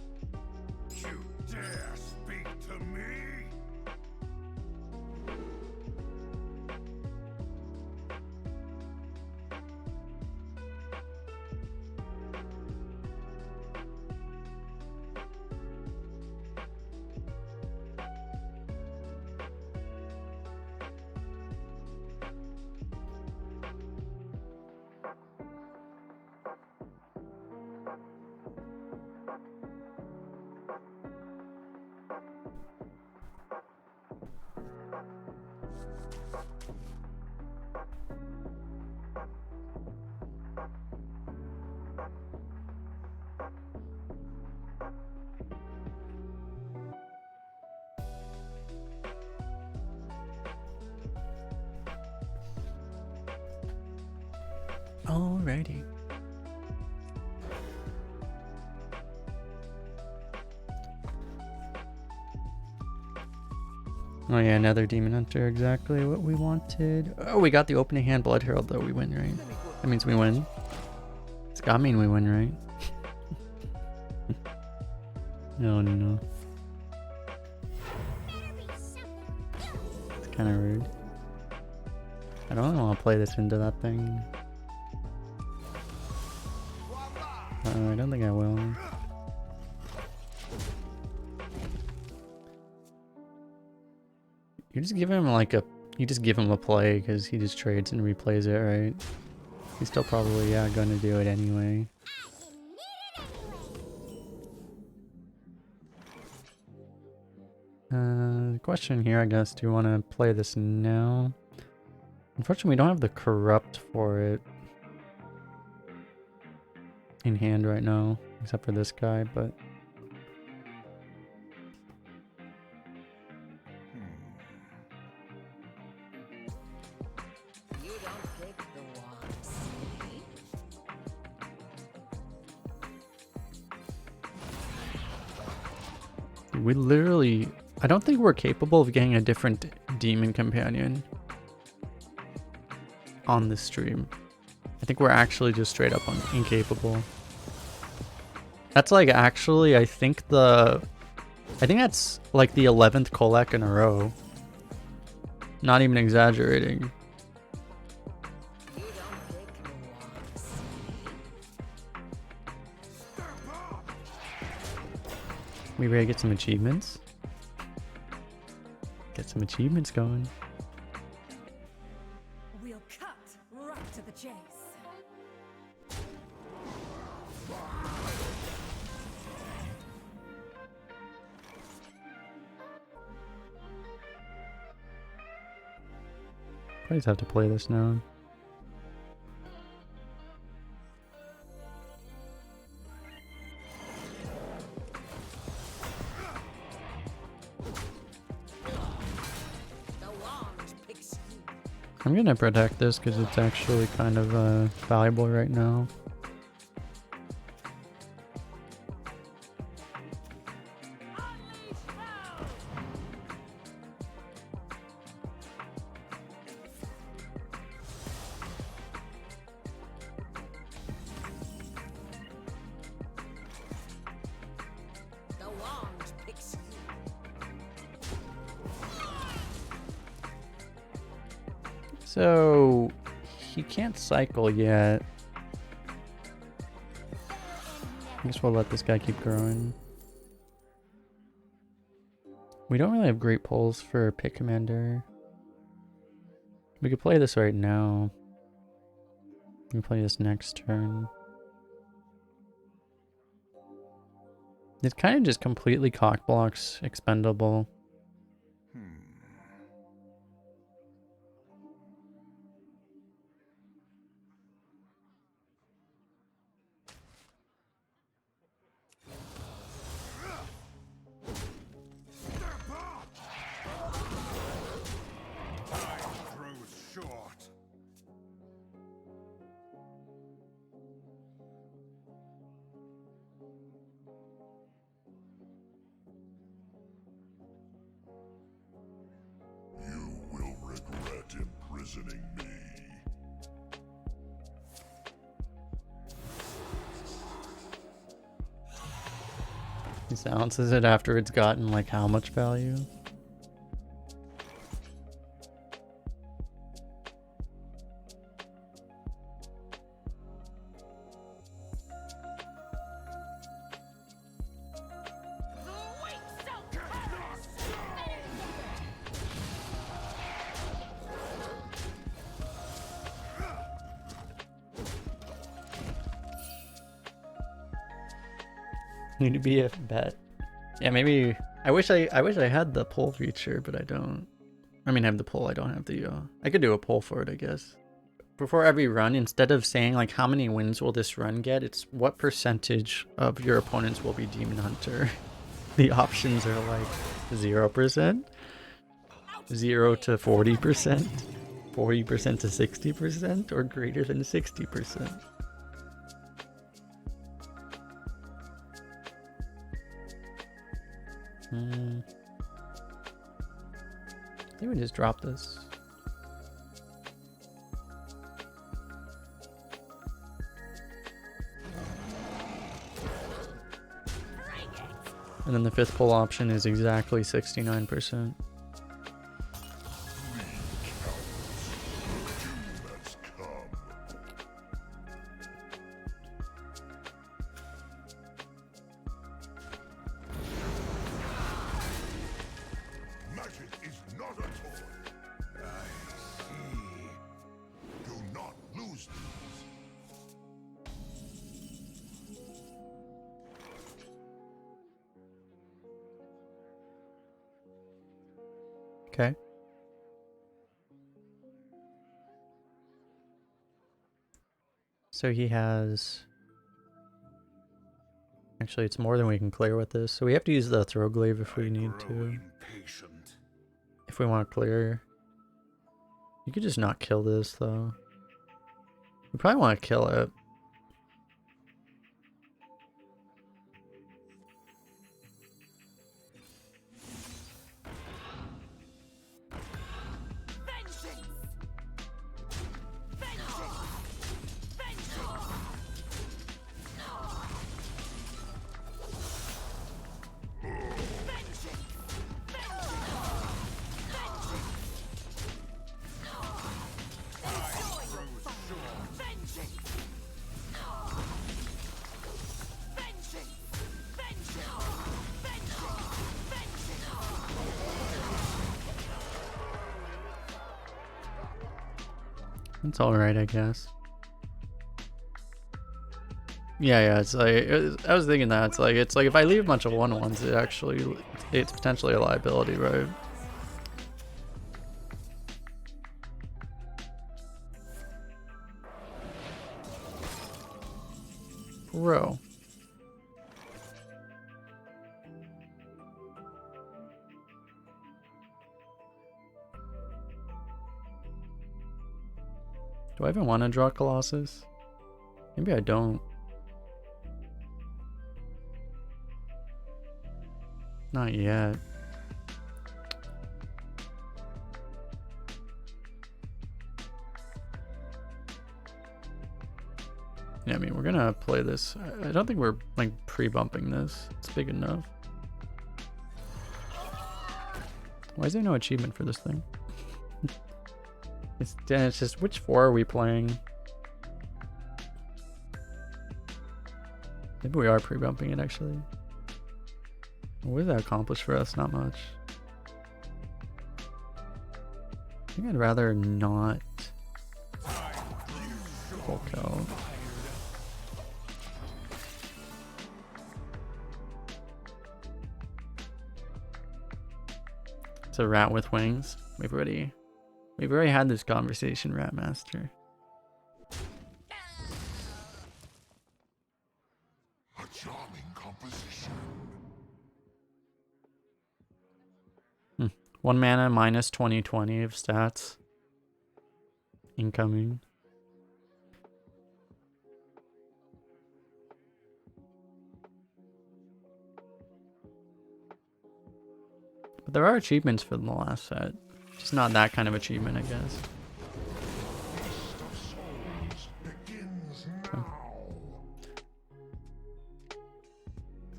Alrighty. Oh yeah, another Demon Hunter, exactly what we wanted. Oh, we got the opening hand Blood Herald though, we win, right? That means we win. It's gotta mean we win, right? No, no, no. It's kinda rude. I don't really want to play this into that thing. I don't think I will. You just give him like a, you just give him a play because he just trades and replays it, right? He's still probably, yeah, gonna do it anyway. Question here, I guess, do you want to play this now? Unfortunately, we don't have the corrupt for it in hand right now, except for this guy, but... You don't pick the ones. We literally... I don't think we're capable of getting a different demon companion on this stream. I think we're actually just straight up incapable. That's like actually, I think that's like the 11th collect in a row. Not even exaggerating. You don't pick the ones. We ready to get some achievements? Get some achievements going. We'll cut right to the chase. I just have to play this now. The wand picks you. I'm gonna protect this because it's actually kind of valuable right now. The wand picks you. So he can't cycle yet. I guess we'll let this guy keep growing. We don't really have great pulls for Pit Commander. We could play this right now. We can play this next turn. It kind of just completely cockblocks Expendable. Time grows short. You will regret imprisoning me. He silences it after it's gotten like how much value? Need to be a bet. Yeah, maybe I wish I had the pull feature, but I don't. I mean, I have the pull. I don't have the. I could do a pull for it, I guess. Before every run, instead of saying like how many wins will this run get, it's what percentage of your opponents will be Demon Hunter. The options are like 0%, 0 to 40%, 40% to 60%, or greater than 60%. I think we just drop this. And then the fifth pull option is exactly 69%. Magic is not a toy. I see. Do not lose these. Okay. So he has... Actually, it's more than we can clear with this. So we have to use the throw glaive if we need to. Impatient. If we want to clear. You could just not kill this, though. We probably want to kill it. It's alright, I guess. Yeah, it's like, I was thinking that, it's like if I leave a bunch of 1/1s, it's potentially a liability, right? Bro. Do I even want to draw Colossus? Maybe I don't. Not yet. Yeah, I mean, we're gonna play this. I don't think we're like pre-bumping this. It's big enough. Why is there no achievement for this thing? It's just, which 4 are we playing? Maybe we are pre-bumping it, actually. What does that accomplish for us? Not much. I think I'd rather not full kill. It's a rat with wings. We've already had this conversation, Rat Master. A charming composition. 1 mana minus 20/20 of stats. Incoming. But there are achievements for the last set. Just not that kind of achievement, I guess. Feast of Souls begins now.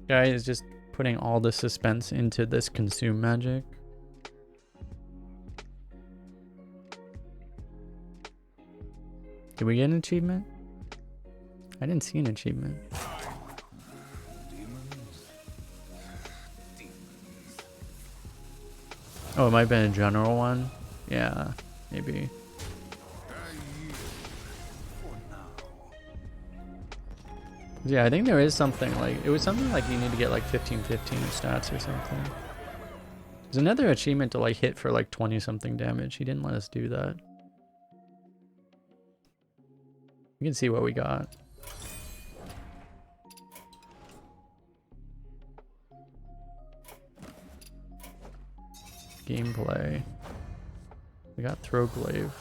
Guy is just putting all the suspense into this consume magic. Did we get an achievement? I didn't see an achievement. Oh, it might have been a general one. Yeah, maybe. Yeah, I think there is something like, it was something like you need to get like 15/15 of stats or something. There's another achievement to like hit for like 20 something damage. He didn't let us do that. You can see what we got. Gameplay. We got Throglaive.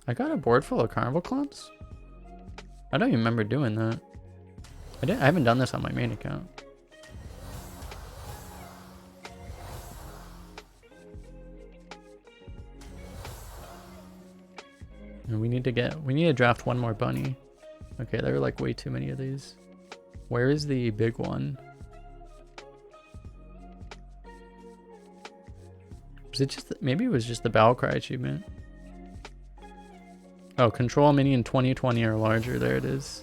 I got a board full of carnival clones? I don't even remember doing that. I haven't done this on my main account. And we need to draft one more bunny. Okay, there are like way too many of these. Where is the big one? Was it just maybe it was just the battle cry achievement? Oh, control minion 2020 or larger. There it is.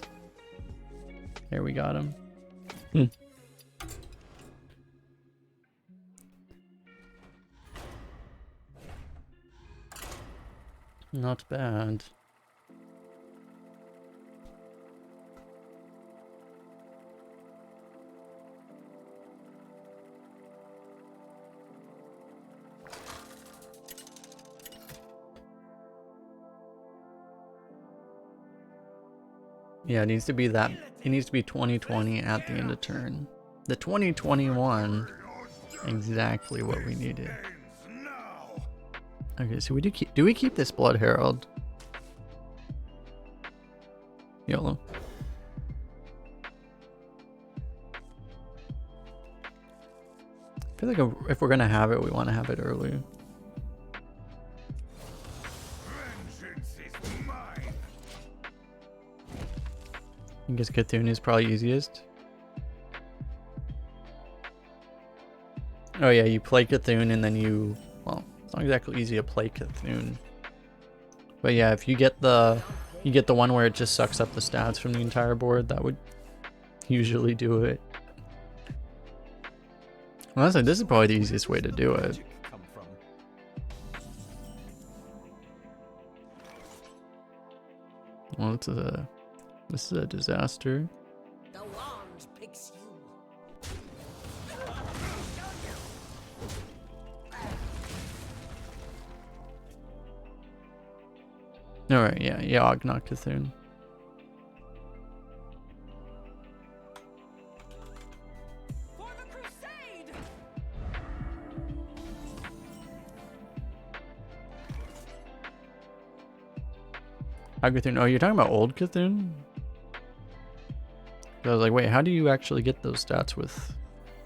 There we got him. Not bad. Yeah, it needs to be that. It needs to be 2020 at the end of turn. The 2021, exactly what we needed. Okay, so do we keep this Blood Herald? YOLO. I feel like if we're gonna have it, we want to have it early. I guess Cthulhu is probably easiest. Oh yeah, you play Cthulhu and then you, well, it's not exactly easy to play Cthulhu. But yeah, if you get the one where it just sucks up the stats from the entire board, that would usually do it. Honestly, this is probably the easiest way to do it. Well, this is a disaster. The wand picks you. Alright, yeah, Yogg, not Cthulhu. For the crusade! How Cthulhu? Oh, you're talking about old Cthulhu? I was like, wait, how do you actually get those stats with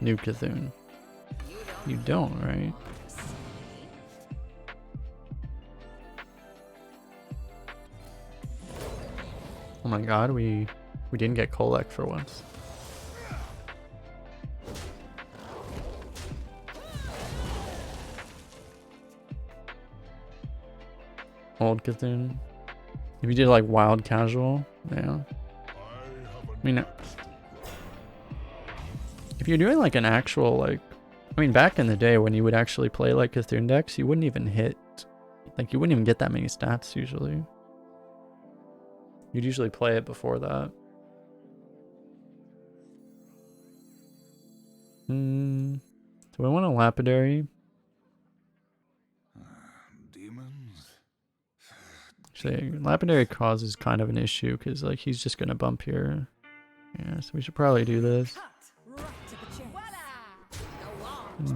new Cthulhu? You don't, right? Oh my god, we didn't get collect for once. Old Cthulhu. If you did like wild casual, yeah. I mean, if you're doing like an actual like, I mean, back in the day when you would actually play like Cthulhu decks, you wouldn't even hit, like you wouldn't even get that many stats usually. You'd usually play it before that. So I want a lapidary. Demons? Actually, lapidary causes kind of an issue because like he's just gonna bump here. Yeah, so we should probably do this. Cut right to the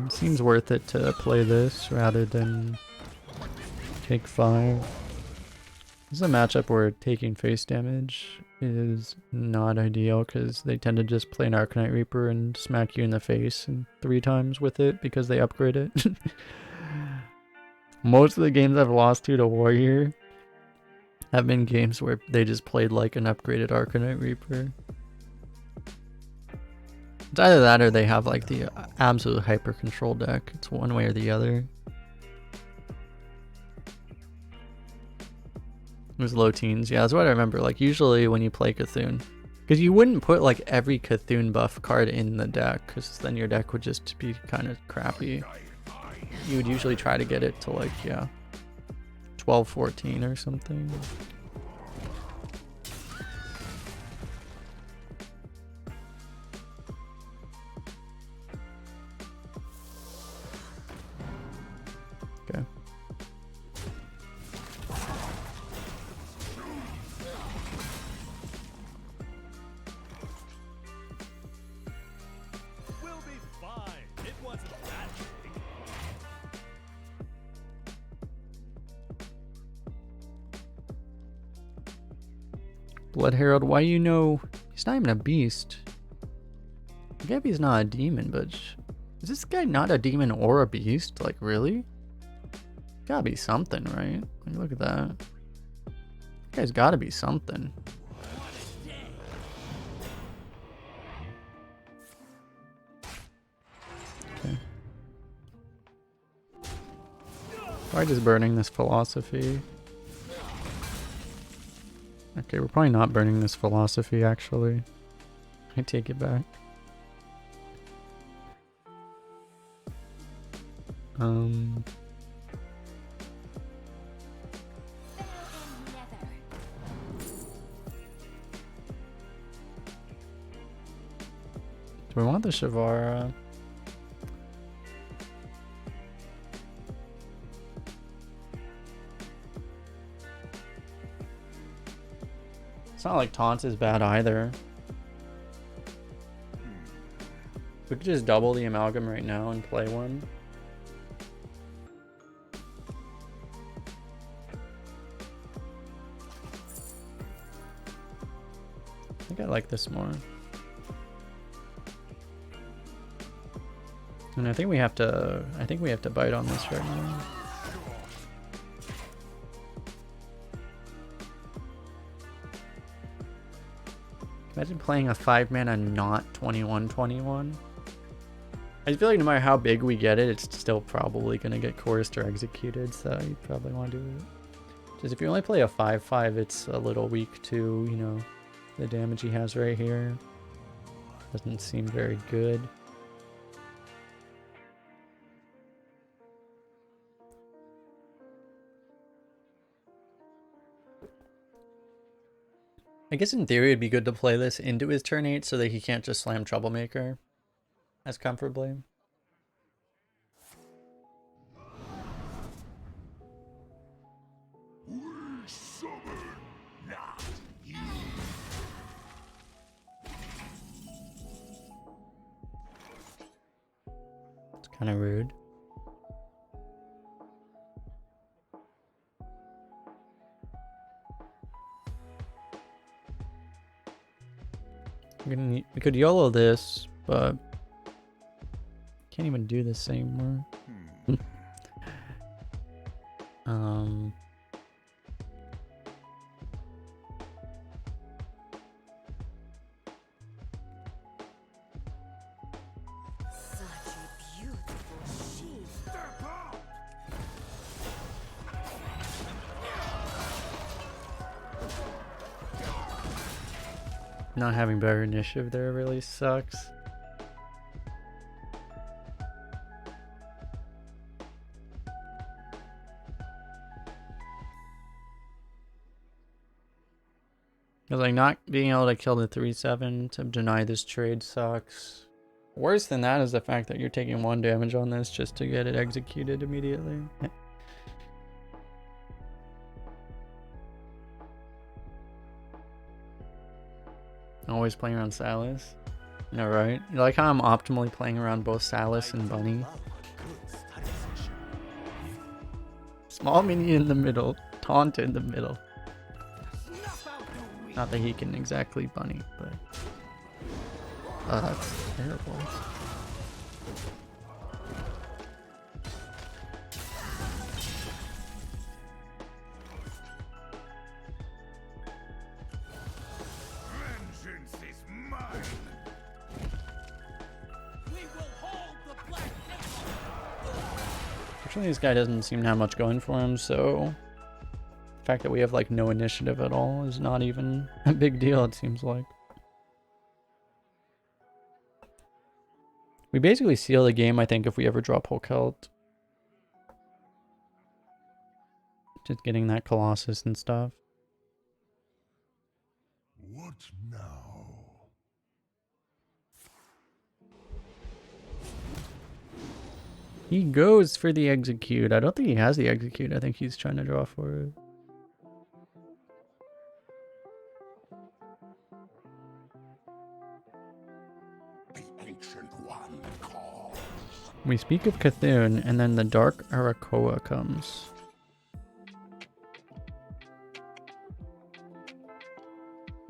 chase. Seems worth it to play this rather than take 5. This is a matchup where taking face damage is not ideal because they tend to just play an Arcanite Reaper and smack you in the face 3 times with it because they upgrade it. Most of the games I've lost to Warrior have been games where they just played like an upgraded Arcanite Reaper. It's either that or they have like the absolute hyper control deck. It's one way or the other. It was low teens. Yeah, that's what I remember. Like usually when you play Cthulhu, because you wouldn't put like every Cthulhu buff card in the deck because then your deck would just be kind of crappy. You would usually try to get it to like, yeah, 12, 14 or something. Blood Herald, why you know he's not even a beast? Gabby's not a demon, but is this guy not a demon or a beast? Like, really? Gotta be something, right? Like, look at that. This guy's gotta be something. Okay. Why just burning this philosophy? Okay, we're probably not burning this philosophy, actually. I take it back. Do we want the Shavara? It's not like taunt is bad either. We could just double the amalgam right now and play one. I think I like this more. And I think we have to bite on this right now. Imagine playing a 5-mana not 21/21. I feel like no matter how big we get it, it's still probably gonna get chorused or executed, so you probably want to do it. Just if you only play a 5/5, it's a little weak to, you know, the damage he has right here. Doesn't seem very good. I guess in theory it'd be good to play this into his turn 8 so that he can't just slam Troublemaker as comfortably. We summon not you. It's kind of rude. We could YOLO this, but can't even do this anymore. Such a beautiful sheath. Step up. Not having better initiative there really sucks. Cause like not being able to kill the 3/7 to deny this trade sucks. Worse than that is the fact that you're taking 1 damage on this just to get it executed immediately. Always playing around Salas. You know, right? You like how I'm optimally playing around both Salas and Bunny? Small minion in the middle, taunt in the middle. Not that he can exactly Bunny, but... Oh, that's terrible. Vengeance is mine. We will hold the Black Temple. Fortunately, this guy doesn't seem to have much going for him, so... The fact that we have like no initiative at all is not even a big deal, it seems like. We basically seal the game, I think, if we ever drop Hulkelt. Just getting that Colossus and stuff. What now? He goes for the execute. I don't think he has the execute. I think he's trying to draw for it. The Ancient One calls. We speak of Cthulhu, and then the Dark Arakoa comes.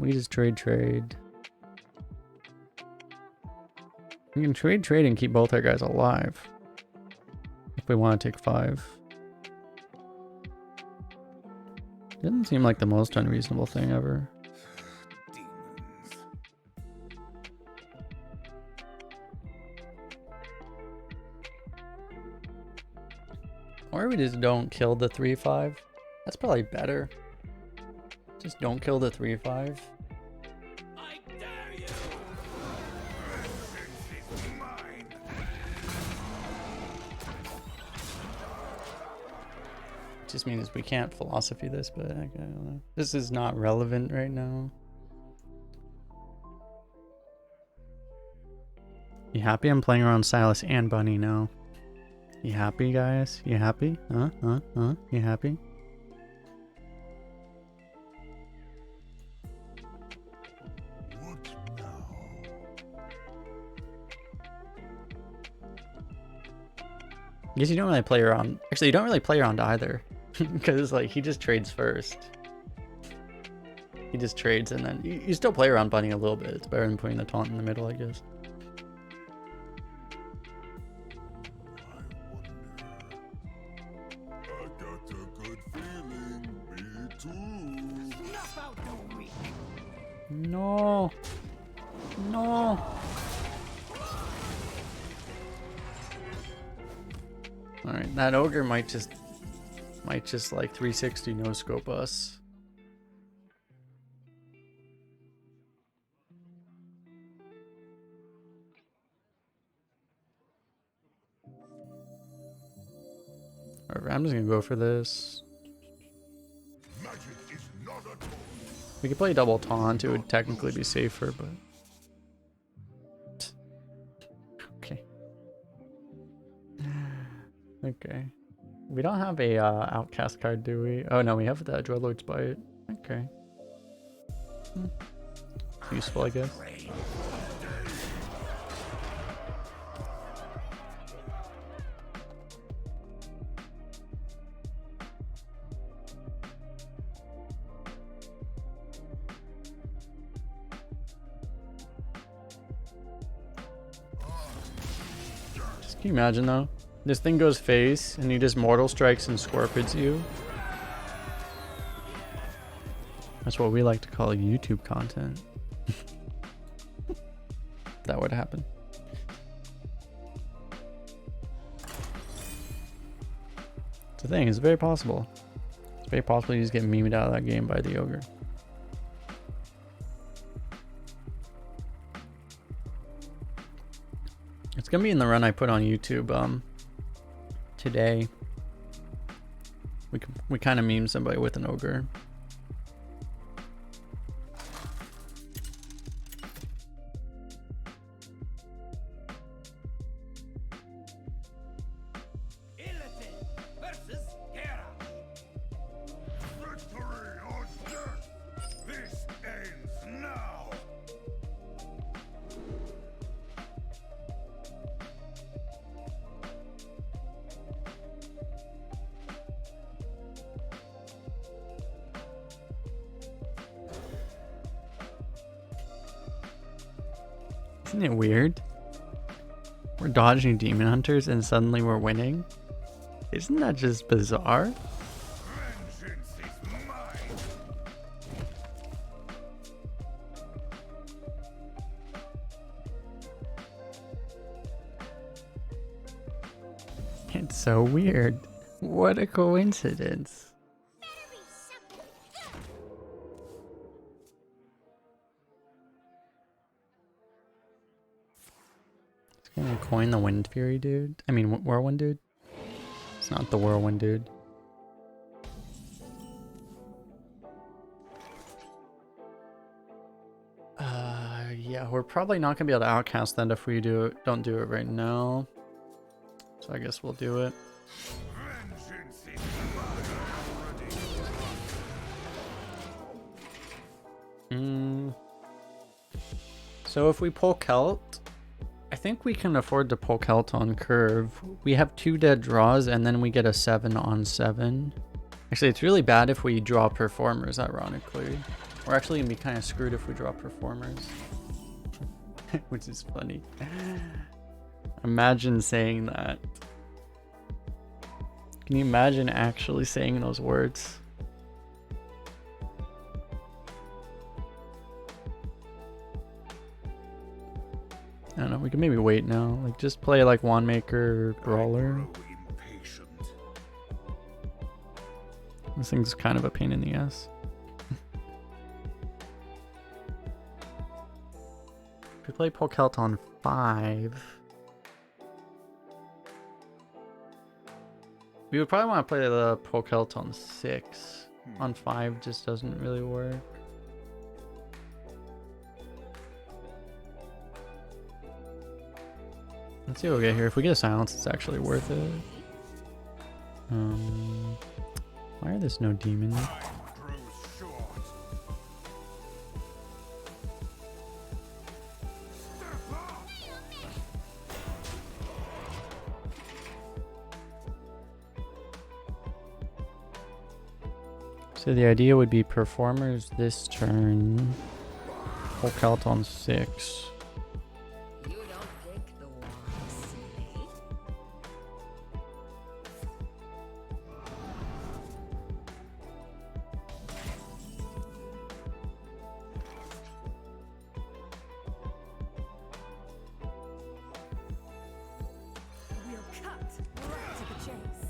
We just trade. We can trade and keep both our guys alive. If we want to take 5. Doesn't seem like the most unreasonable thing ever. Demons. Or we just don't kill the 3/5. That's probably better. Just don't kill the 3/5. I dare you! Vengeance is mine. Just means we can't philosophy this, but I don't know. This is not relevant right now. You happy I'm playing around Silas and Bunny now? You happy, guys? You happy? Huh? You happy? What now? I guess you don't really play around. Actually, you don't really play around either. Because, like, he just trades first. He just trades and then... You still play around Bunny a little bit. It's better than putting the taunt in the middle, I guess. I got a good feeling. Me too. Snuff out the weak! No. No. Alright, that ogre might just like 360 no scope us. Alright, I'm just gonna go for this. Magic is not a toy. We could play double taunt, it would technically be safer, but... Okay. Okay. We don't have a outcast card, do we? Oh no, we have the Dreadlord's Bite. Okay. Useful, I guess. Just can you imagine though? This thing goes face, and he just Mortal Strikes and Scorpions you. That's what we like to call YouTube content. That would happen. It's the thing, it's very possible. It's very possible you just get memed out of that game by the ogre. It's gonna be in the run I put on YouTube today. We kind of meme somebody with an ogre. Illiton versus Herald. Victory or death. This ends now. Isn't it weird? We're dodging demon hunters and suddenly we're winning. Isn't that just bizarre? Vengeance is mine. It's so weird. What a coincidence. Gonna coin the Wind Fury dude. I mean, Whirlwind dude. It's not the Whirlwind dude. Yeah, we're probably not gonna be able to outcast that if we don't do it right now. So I guess we'll do it. Vengeance is mine. So if we pull Celt, I think we can afford to pull Celt on curve. We have 2 dead draws and then we get a 7 on 7. Actually, it's really bad if we draw performers, ironically. We're actually gonna be kind of screwed if we draw performers. Which is funny. Imagine saying that. Can you imagine actually saying those words? I don't know, we can maybe wait now. Like, just play like Wandmaker or Brawler. Impatient. This thing's kind of a pain in the ass. If we play Pokalt on 5, we would probably want to play the Pokalt on 6. On 5 just doesn't really work. Let's see what we get here. If we get a silence, it's actually worth it. Why are there no demons? Time grows short. Step up. So the idea would be performers this turn. Pokalt on 6. You don't pick the one, silly. We'll cut right to the chase.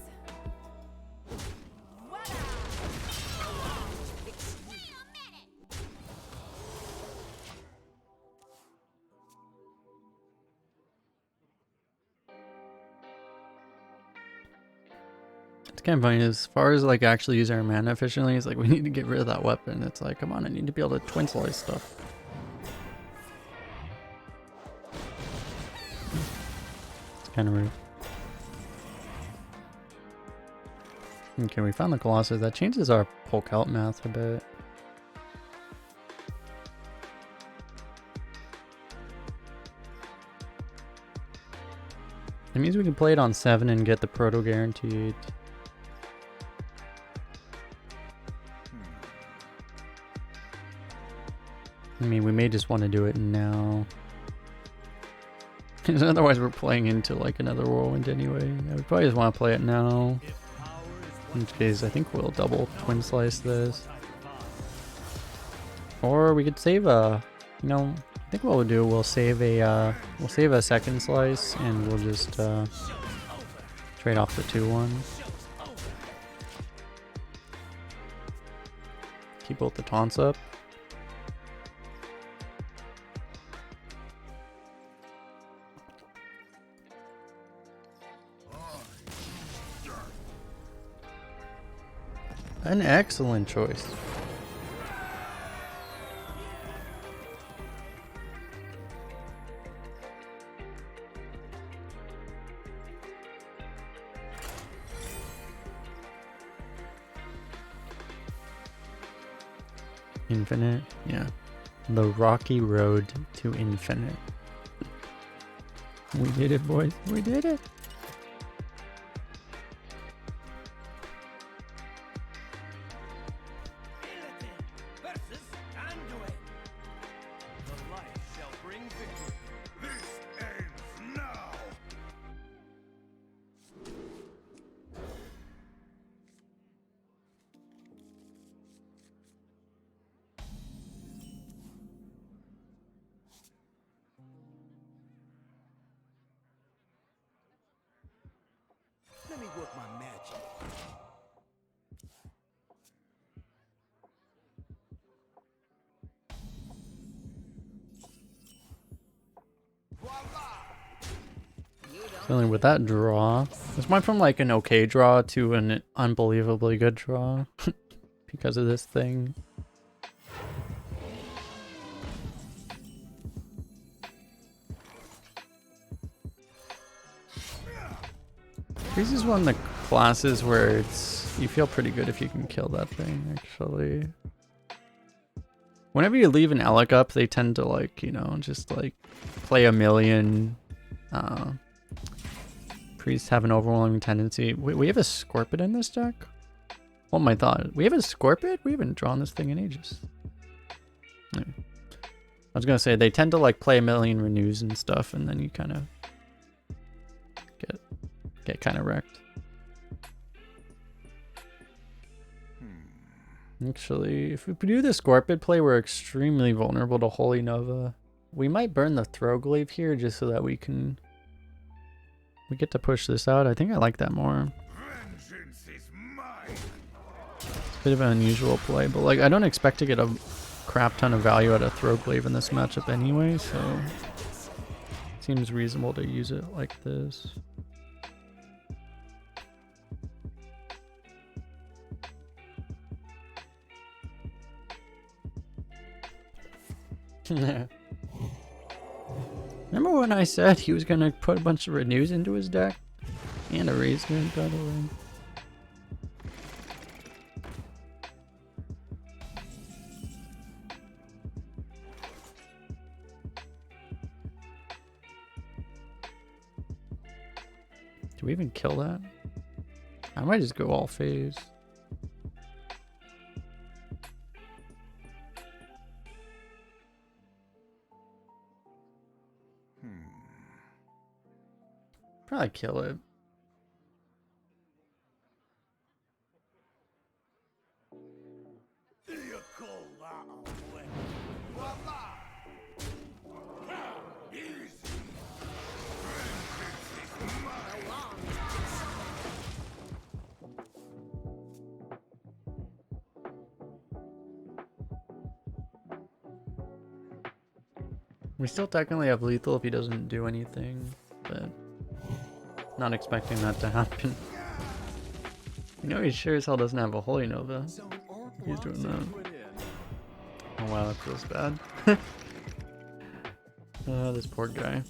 It's kind of funny, as far as like actually using our mana efficiently, it's like we need to get rid of that weapon. It's like, come on, I need to be able to twin slice stuff. It's kind of rude. Okay, we found the Colossus. That changes our poke out math a bit. It means we can play it on 7 and get the proto guaranteed. I mean, we may just want to do it now. Because otherwise we're playing into like another whirlwind anyway. Yeah, we probably just want to play it now. In which case, I think we'll double twin slice this. Or we could save a, you know, I think what we'll do, we'll save a second slice and we'll just trade off the 2-1. Keep both the taunts up. An excellent choice. Infinite, yeah. The rocky road to infinite. We did it, boys. We did it. Versus Anduin. The light shall bring victory. This ends now. Let me work my magic. Feeling with that draw. This went from like an okay draw to an unbelievably good draw. Because of this thing. This is one of the classes where it's, you feel pretty good if you can kill that thing, actually. Whenever you leave an Alec up, they tend to like, you know, just like play a million. Priests have an overwhelming tendency. We have a Scorpion in this deck? What my thought? We have a Scorpion? We haven't drawn this thing in ages. I was gonna say they tend to like play a million renews and stuff, and then you kind of get kind of wrecked. Actually, if we do the Scorpid play, we're extremely vulnerable to Holy Nova. We might burn the Throgglaive here just so that we get to push this out. I think I like that more. Vengeance is mine. It's a bit of an unusual play, but like I don't expect to get a crap ton of value out of Throgglaive in this matchup anyway, so it seems reasonable to use it like this. Remember when I said he was gonna put a bunch of renews into his deck? And a raise good, by the way. Do we even kill that? I might just go all phase. Probably kill it. You call that a weapon? Voila! Ha! Easy. Vengeance is mine. We still technically have lethal if he doesn't do anything, but not expecting that to happen. You know he sure as hell doesn't have a Holy Nova. He's doing that. Oh wow, that feels bad. This poor guy.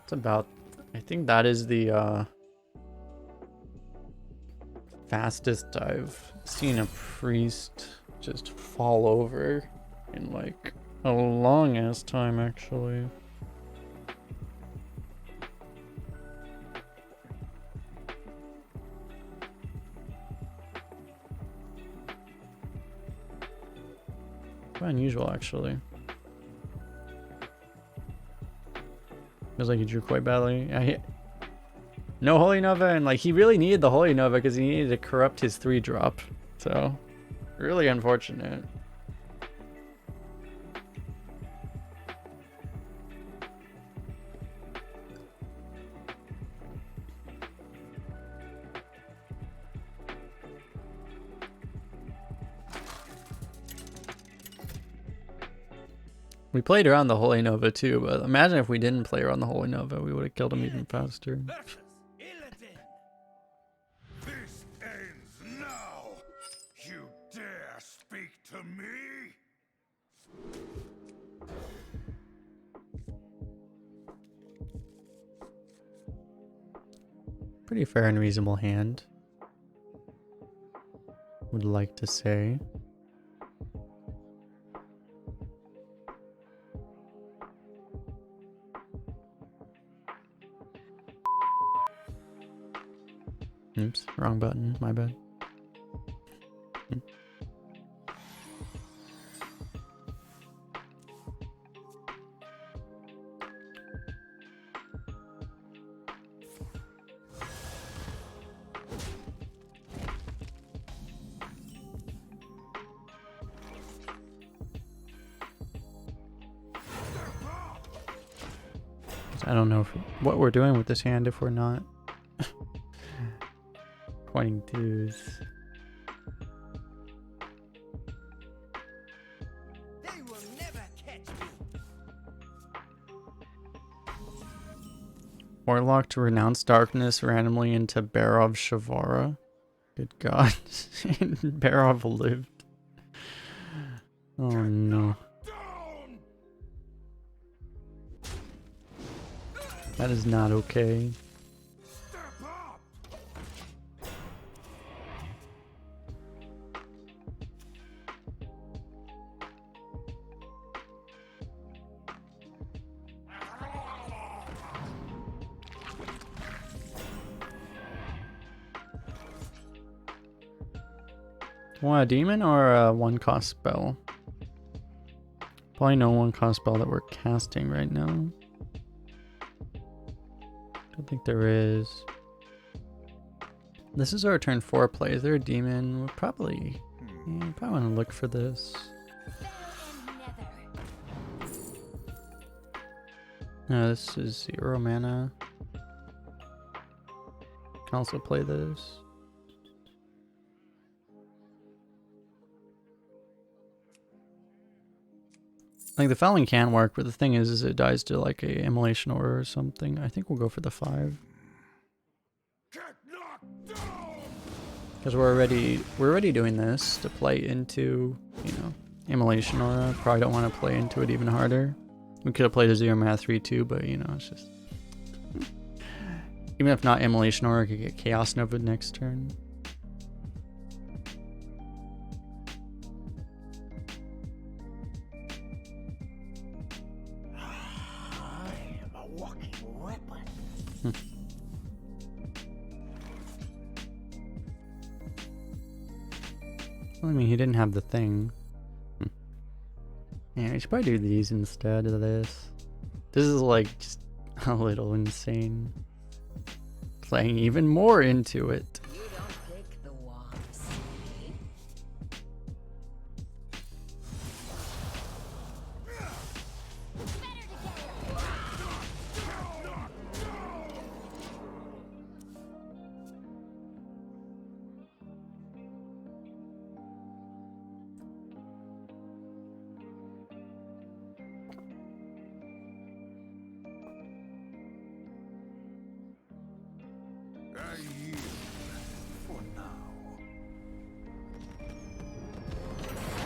It's about, I think that is the fastest I've seen a priest just fall over in like a long ass time actually. Quite unusual actually. Feels like he drew quite badly. No Holy Nova, and like he really needed the Holy Nova because he needed to corrupt his 3-drop. So, really unfortunate. We played around the Holy Nova too, but imagine if we didn't play around the Holy Nova, we would have killed him even faster. This ends now. You dare speak to me? Pretty fair and reasonable hand, would like to say. Oops, wrong button, my bad. I don't know what we're doing with this hand if we're not pointing twos. They will never catch me. Warlock to renounce darkness randomly into Barov Shavara. Good god. Barov lived. Oh no. Down! That is not okay. Step up! Want a demon or a 1-cost spell? Probably no 1-cost spell that we're casting right now. Don't think there is. This is our turn 4 play. Is there a demon? We'll probably want to look for this. No, this is 0 mana. Can also play this. Like the fouling can work, but the thing is it dies to like a immolation aura or something. I think we'll go for the 5. Get knocked down! Because we're already doing this to play into, you know, immolation aura. Probably don't want to play into it even harder. We could have played a 0 mana 3/2, but you know, it's just even if not immolation aura, could get Chaos Nova next turn. Well, I mean, he didn't have the thing. Yeah, we should probably do these instead of this. This is like just a little insane. Playing even more into it. You don't pick the ones. I yield for now.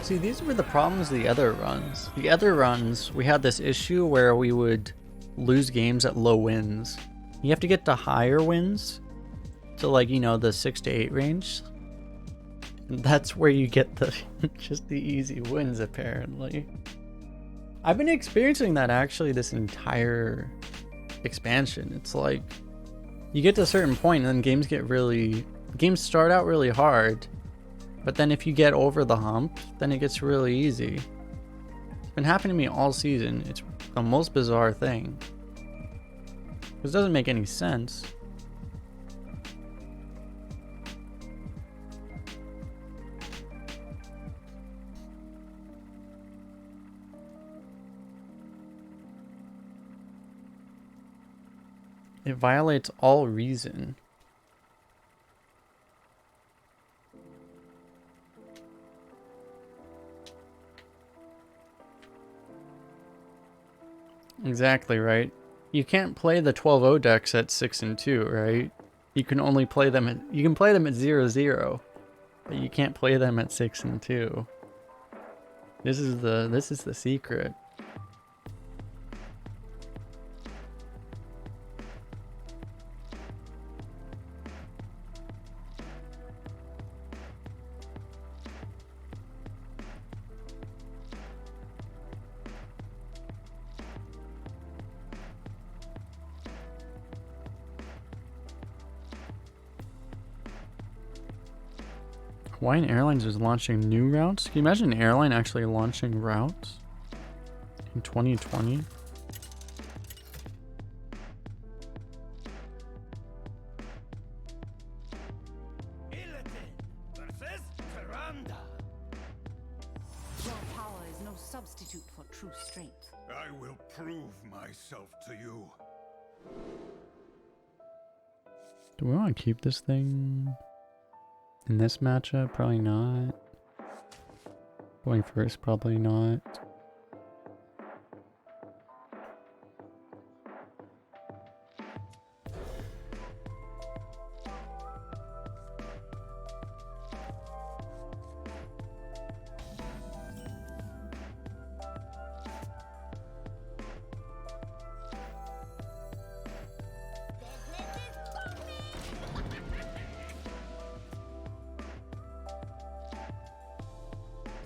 See, these were the problems of the other runs. The other runs, we had this issue where we would lose games at low wins. You have to get to higher wins, to like, you know, the 6 to 8 range. And that's where you get the just the easy wins, apparently. I've been experiencing that actually this entire expansion. It's like you get to a certain point and then games start out really hard, but then if you get over the hump, then it gets really easy. It's been happening to me all season. It's the most bizarre thing. It doesn't make any sense. It violates all reason. Exactly, right? You can't play the 12-0 decks at 6 and 2, right? You can only play them at 0-0, but you can't play them at 6 and 2. This is the secret. Hawaiian Airlines is launching new routes? Can you imagine an airline actually launching routes in 2020? Your power is no substitute for true strength. I will prove myself to you. Do we want to keep this thing in this matchup? Probably not. Going first, probably not.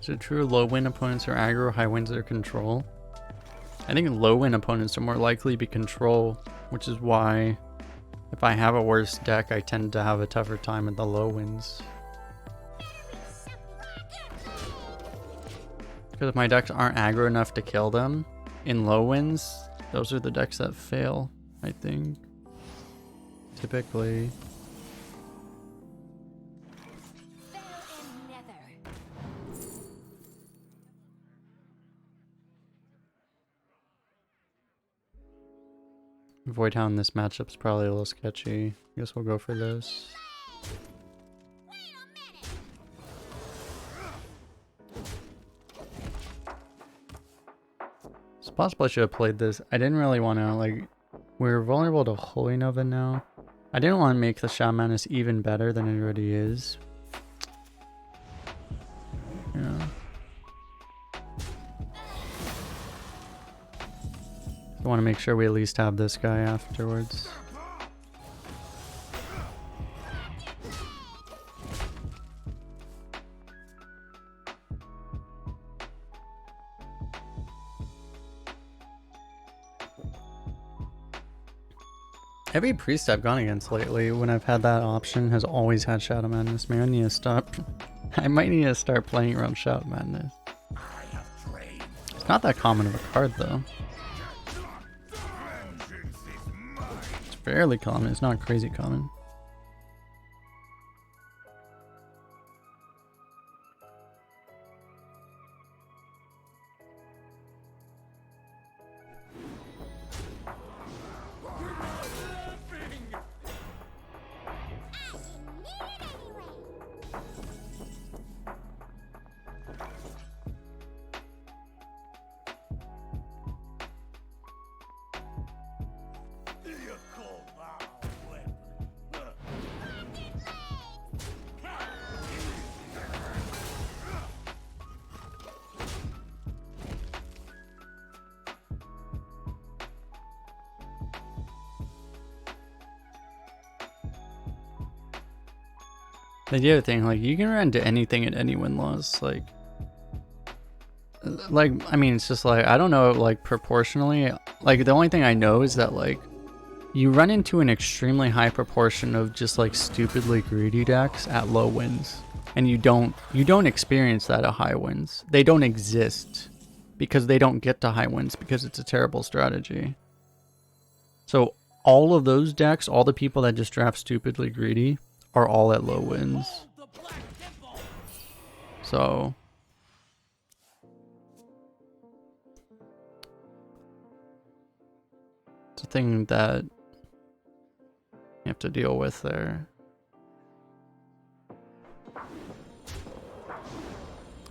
Is it true low win opponents are aggro, high wins are control? I think low win opponents are more likely to be control, which is why if I have a worse deck, I tend to have a tougher time at the low wins. Because if my decks aren't aggro enough to kill them in low wins, those are the decks that fail, I think. Typically. Voidhound in this matchup's probably a little sketchy. I guess we'll go for this. It's possible I should have played this. I didn't really want to, like, we're vulnerable to Holy Nova now. I didn't want to make the Shamaness even better than it already is. Yeah. I want to make sure we at least have this guy afterwards. Every priest I've gone against lately, when I've had that option, has always had Shadow Madness. Maybe I need to stop. I might need to start playing around Shadow Madness. It's not that common of a card though. It's fairly common, it's not crazy common. The other thing, like, you can run into anything at any win loss, like, I mean, it's just like, I don't know, like, proportionally, like, the only thing I know is that, like, you run into an extremely high proportion of just, like, stupidly greedy decks at low wins, and you don't experience that at high wins. They don't exist, because they don't get to high wins, because it's a terrible strategy. So, all of those decks, all the people that just draft stupidly greedy, are all at low wins. So it's a thing that you have to deal with there.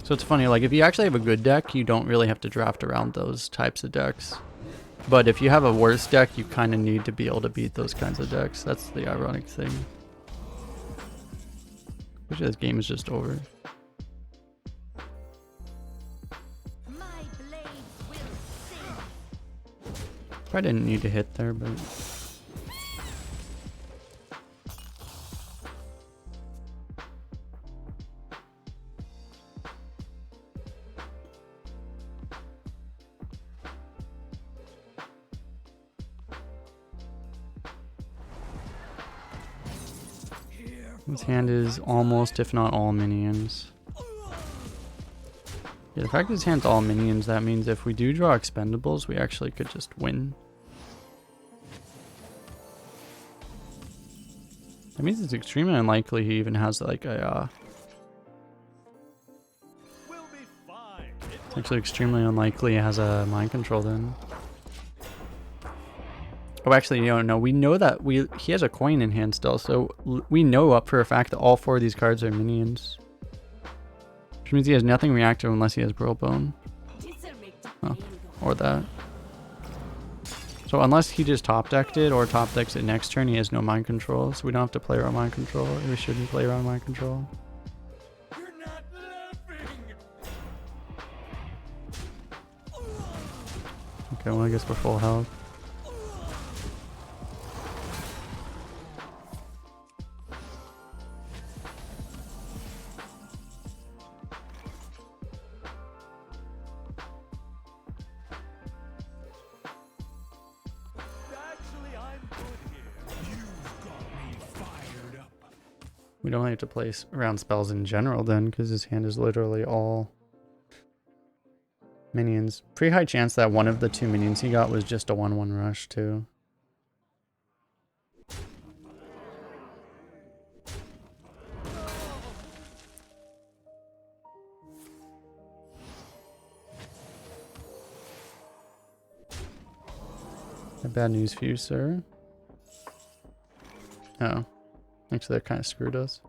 So it's funny, like, if you actually have a good deck, you don't really have to draft around those types of decks. But if you have a worse deck, you kind of need to be able to beat those kinds of decks. That's the ironic thing. Wish this game is just over. Probably didn't need to hit there, but his hand is almost, if not all, minions. Yeah, the fact his hand's all minions, that means if we do draw expendables, we actually could just win. That means it's extremely unlikely he even has, like, a, it's actually extremely unlikely he has a mind control then. Oh, actually, no, we know that he has a coin in hand still, so we know up for a fact that all 4 of these cards are minions. Which means he has nothing reactive unless he has Bone. Oh, or that. So unless he just top decked it or top decks it next turn, he has no mind control, so we don't have to play around mind control. We shouldn't play around mind control. You're not laughing. Okay, well, I guess we're full health. We don't have to place around spells in general then, because his hand is literally all minions. Pretty high chance that one of the 2 minions he got was just a 1/1 rush too. Bad news for you, sir. Oh. Actually, that kind of screwed us.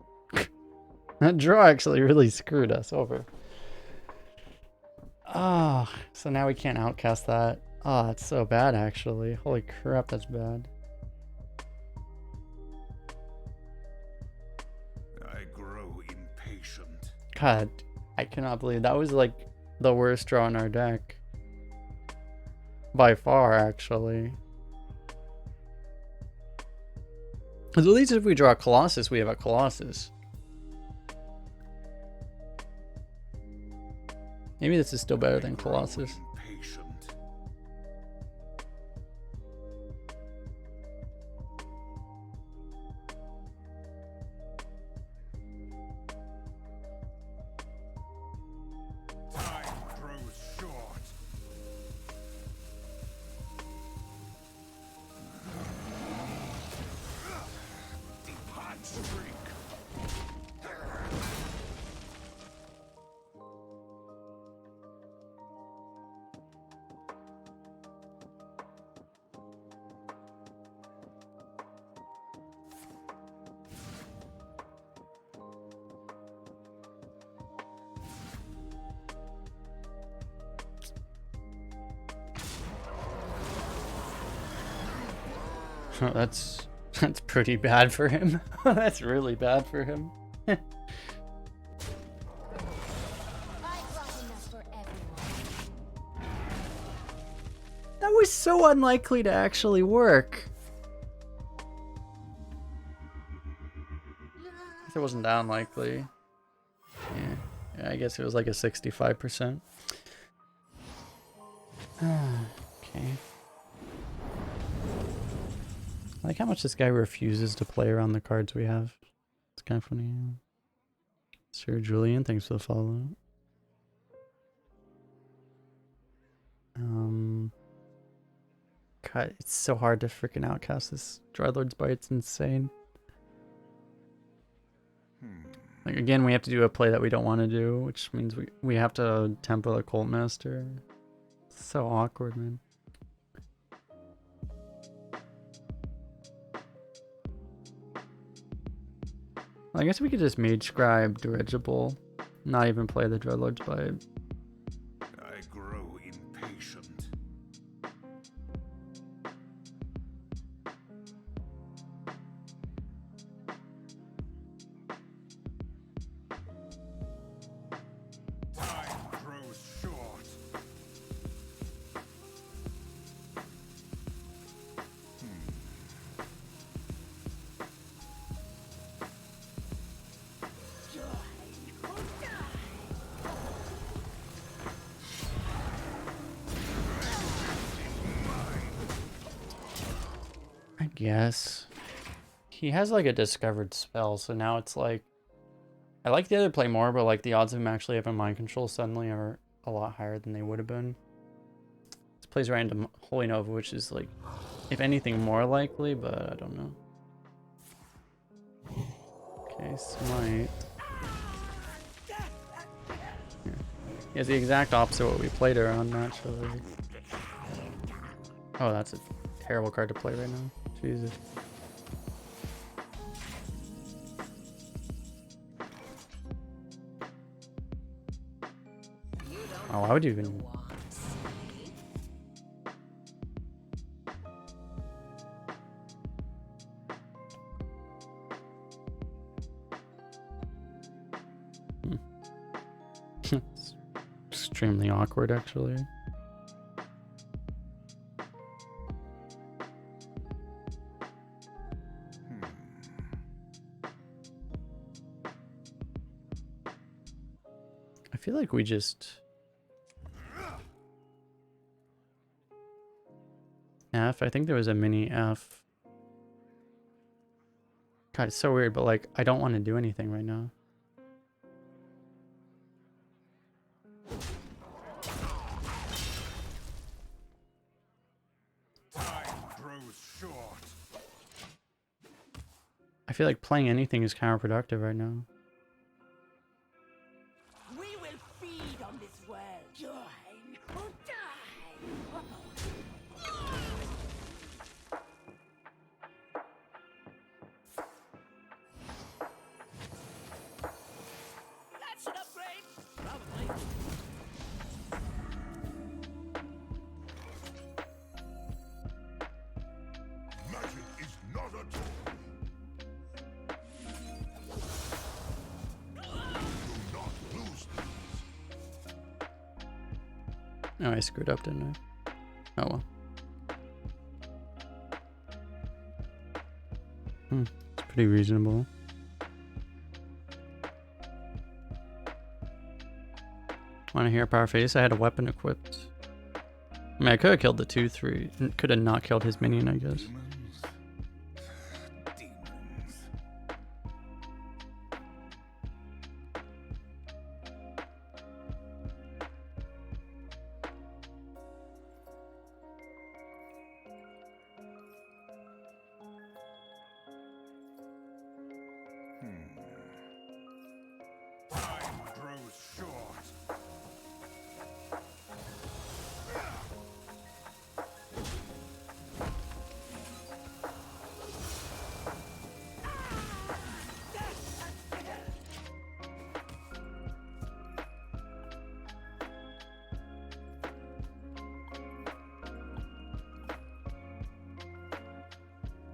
That draw actually really screwed us over. Ah, so now we can't outcast that. Ah, it's so bad actually. Holy crap, that's bad. I grow impatient. God, I cannot believe that was like the worst draw in our deck. By far, actually. Because at least if we draw a Colossus, we have a Colossus. Maybe this is still better than Colossus. Impatient. Time grows short. The hot streak. That's pretty bad for him. That's really bad for him. I brought enough for everyone. That was so unlikely to actually work. It wasn't that unlikely. Yeah, I guess it was like a 65%. Okay. I like how much this guy refuses to play around the cards we have. It's kind of funny. Sir Julian, thanks for the follow. God, it's so hard to freaking outcast this Dreadlord's Bite. It's insane. Like again, we have to do a play that we don't want to do, which means we have to tempo the Cult Master. It's so awkward, man. I guess we could just Mage Scribe Dirigible, not even play the Dreadlord's Bite. I grow impatient. Time grows short. I guess. He has like a discovered spell, so now it's like... I like the other play more, but like the odds of him actually having mind control suddenly are a lot higher than they would have been. This plays right into Holy Nova, which is like, if anything, more likely, but I don't know. Okay, Smite. Yeah. He has the exact opposite of what we played around, naturally. Oh, that's a terrible card to play right now. Jesus. Oh, I would even... It's extremely awkward, actually. I feel like we just... F? I think there was a mini F. God, it's so weird, but like, I don't want to do anything right now. Time grows short. I feel like playing anything is counterproductive right now. We will feed on this world. Join or die. That's an upgrade. Probably. Magic is not a toy. Do not lose these. Oh, I screwed up, didn't I? Oh well. It's pretty reasonable. Want to hear a power face? I had a weapon equipped. I mean, I could have killed the 2-3. Could have not killed his minion, I guess. Demons. Demons. Time grows short.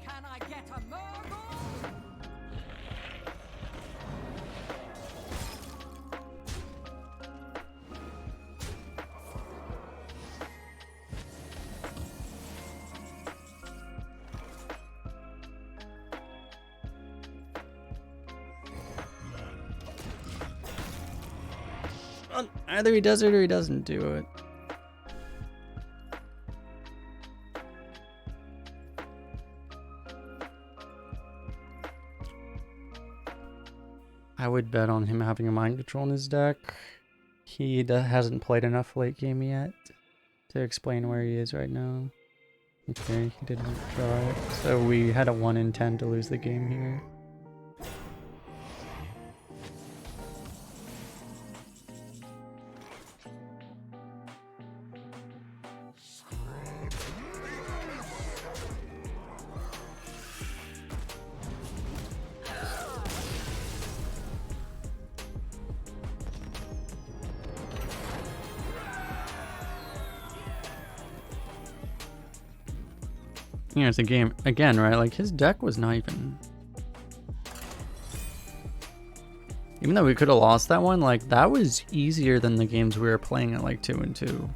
Can I get a Murgle? Either he does it or he doesn't do it. I would bet on him having a mind control in his deck. He hasn't played enough late game yet to explain where he is right now. Okay, he didn't try. So we had a 1 in 10 to lose the game here. You know, it's a game again, right? Like his deck was not even though we could have lost that one, like that was easier than the games we were playing at like 2-2.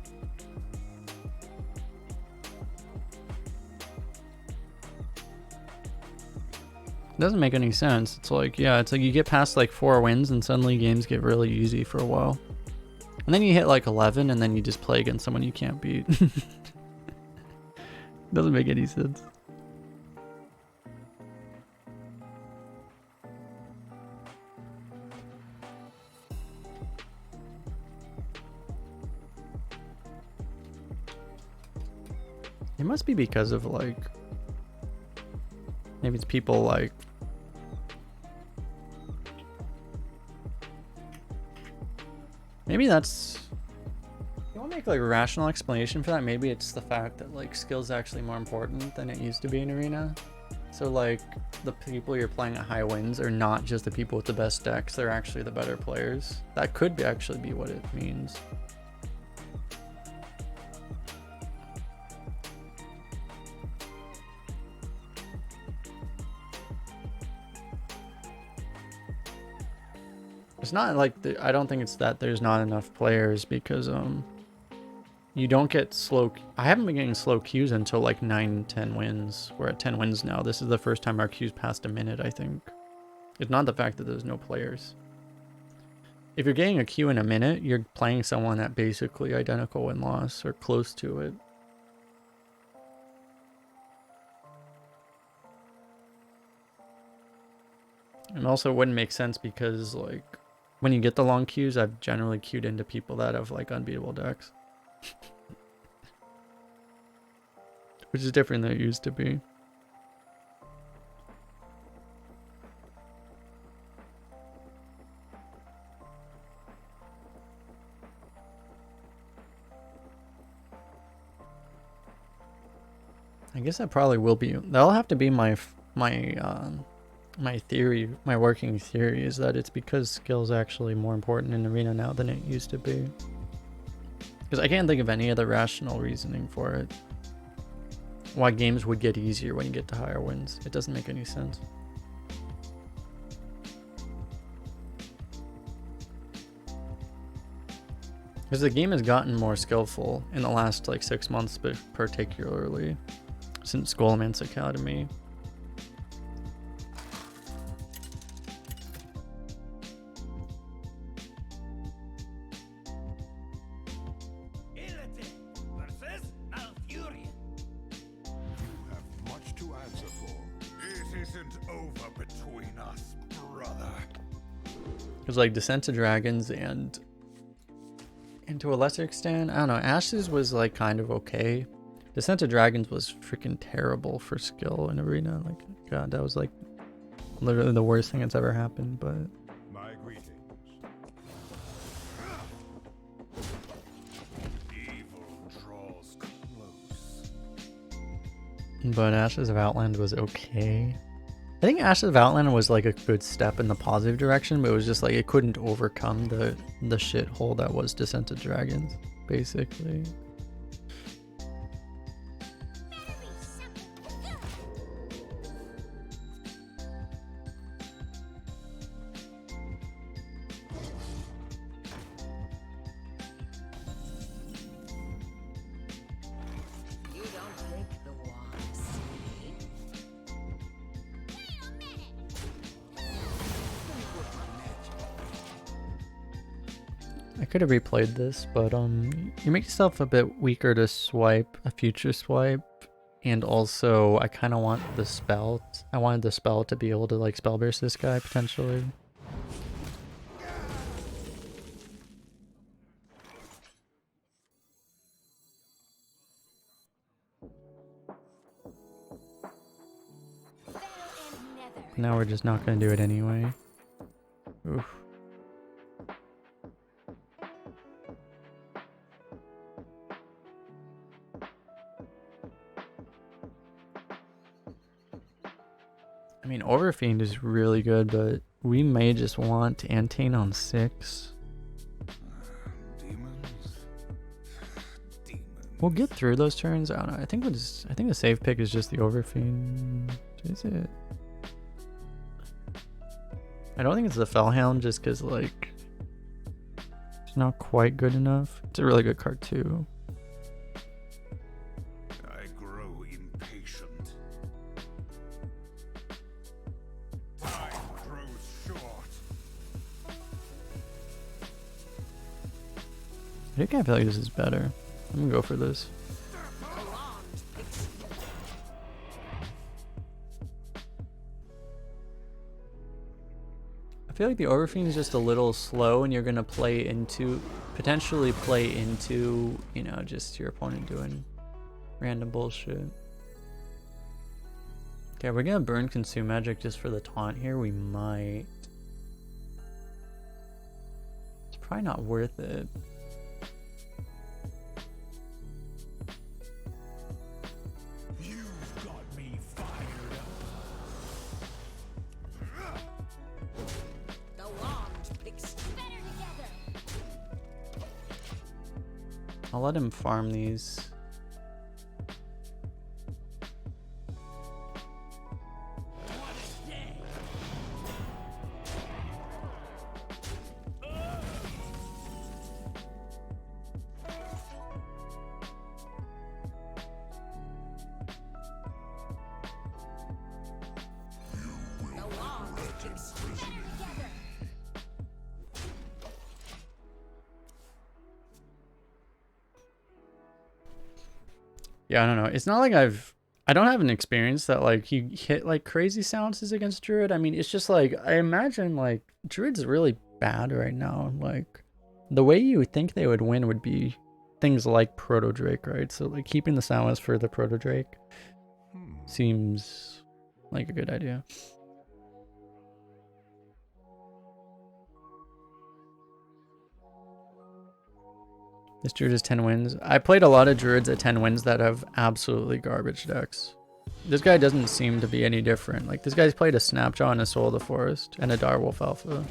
Doesn't make any sense. It's like, yeah, it's like you get past like 4 wins and suddenly games get really easy for a while. And then you hit like 11 and then you just play against someone you can't beat. Doesn't make any sense. It must be because of like, maybe it's people like, maybe that's, you want to make like a rational explanation for that? Maybe it's the fact that like skill is actually more important than it used to be in Arena. So like the people you're playing at high wins are not just the people with the best decks, they're actually the better players. That could be actually be what it means. It's not like I don't think it's that there's not enough players because you don't get slow. I haven't been getting slow queues until like 9-10 wins. We're at 10 wins now. This is the first time our queues passed a minute, I think. It's not the fact that there's no players. If you're getting a queue in a minute, you're playing someone at basically identical win-loss or close to it. also it wouldn't make sense because like when you get the long queues, I've generally queued into people that have like unbeatable decks. Which is different than it used to be. I guess that probably will be. That'll have to be my theory, my working theory is that it's because skill's actually more important in Arena now than it used to be. Because I can't think of any other rational reasoning for it. Why games would get easier when you get to higher wins. It doesn't make any sense. Because the game has gotten more skillful in the last like 6 months, but particularly since Skullman's Academy. Because like Descent to Dragons and to a lesser extent, I don't know, Ashes was like kind of okay. Descent to Dragons was freaking terrible for skill in Arena. Like, God, that was like literally the worst thing that's ever happened, but... My greetings. Evil draws close. But Ashes of Outland was okay. I think Ashes of Outland was like a good step in the positive direction, but it was just like it couldn't overcome the shithole that was Descent to Dragons, basically. I could have replayed this, but you make yourself a bit weaker to swipe a future swipe, and also I kind of want the spell. I wanted the spell to be able to like spell burst this guy potentially. Now we're just not going to do it anyway. Oof. I mean, Overfiend is really good, but we may just want Antane on 6. We'll get through those turns. I don't know. I think the safe pick is just the Overfiend. Is it? I don't think it's the Fellhound just because, like, it's not quite good enough. It's a really good card, too. I grow impatient. Time grows short. I think I feel like this is better. I'm gonna go for this. I feel like the Overfiend is just a little slow and you're gonna potentially play into, you know, just your opponent doing random bullshit. Okay, we're gonna burn Consume Magic just for the taunt here. We might. It's probably not worth it. You've got me fired up. The wand fits better together. I'll let him farm these. The wand fits better together. Yeah, I don't know. It's not like I've I don't have an experience that like you hit like crazy silences against Druid. I mean, it's just like I imagine like Druid's really bad right now. Like the way you would think they would win would be things like Proto Drake, right? So like keeping the silence for the Proto Drake seems like a good idea. This Druid is 10 wins. I played a lot of Druids at 10 wins that have absolutely garbage decks. This guy doesn't seem to be any different. Like, this guy's played a Snapjaw and a Soul of the Forest and a Direwolf Alpha.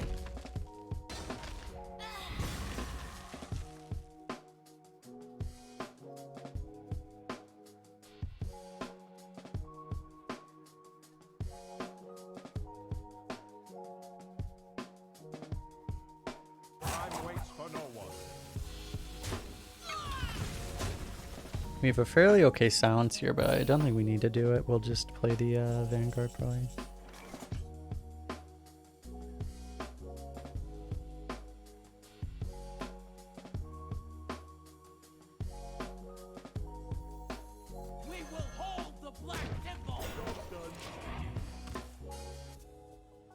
We have a fairly okay silence here, but I don't think we need to do it. We'll just play the Vanguard probably. We will hold the Black Temple.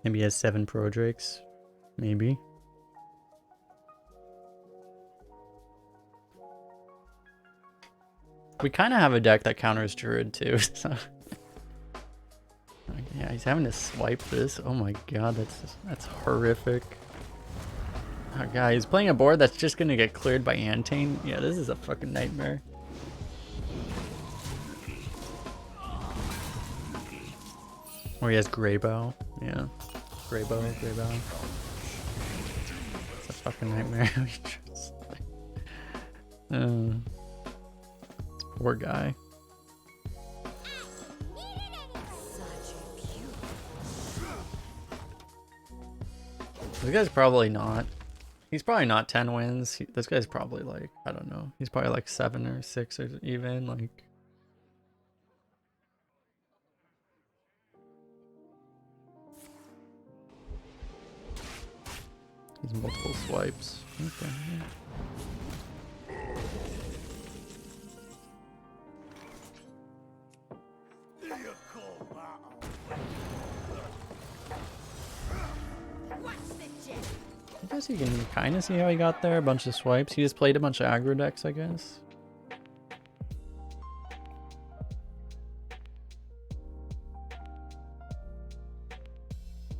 Maybe he has 7 Pro Drakes. Maybe. We kind of have a deck that counters Druid too, so. Yeah, he's having to swipe this. Oh my god, that's horrific. Oh god, he's playing a board that's just gonna get cleared by Antane. Yeah, this is a fucking nightmare. Or he has Greybow. Yeah. Greybow. It's a fucking nightmare. Poor guy. This guy's probably not. He's probably not 10 wins. This guy's probably like, I don't know. He's probably like 7 or 6 or even like. He's multiple swipes. Okay. I guess you can kind of see how he got there. A bunch of swipes. He just played a bunch of aggro decks, I guess.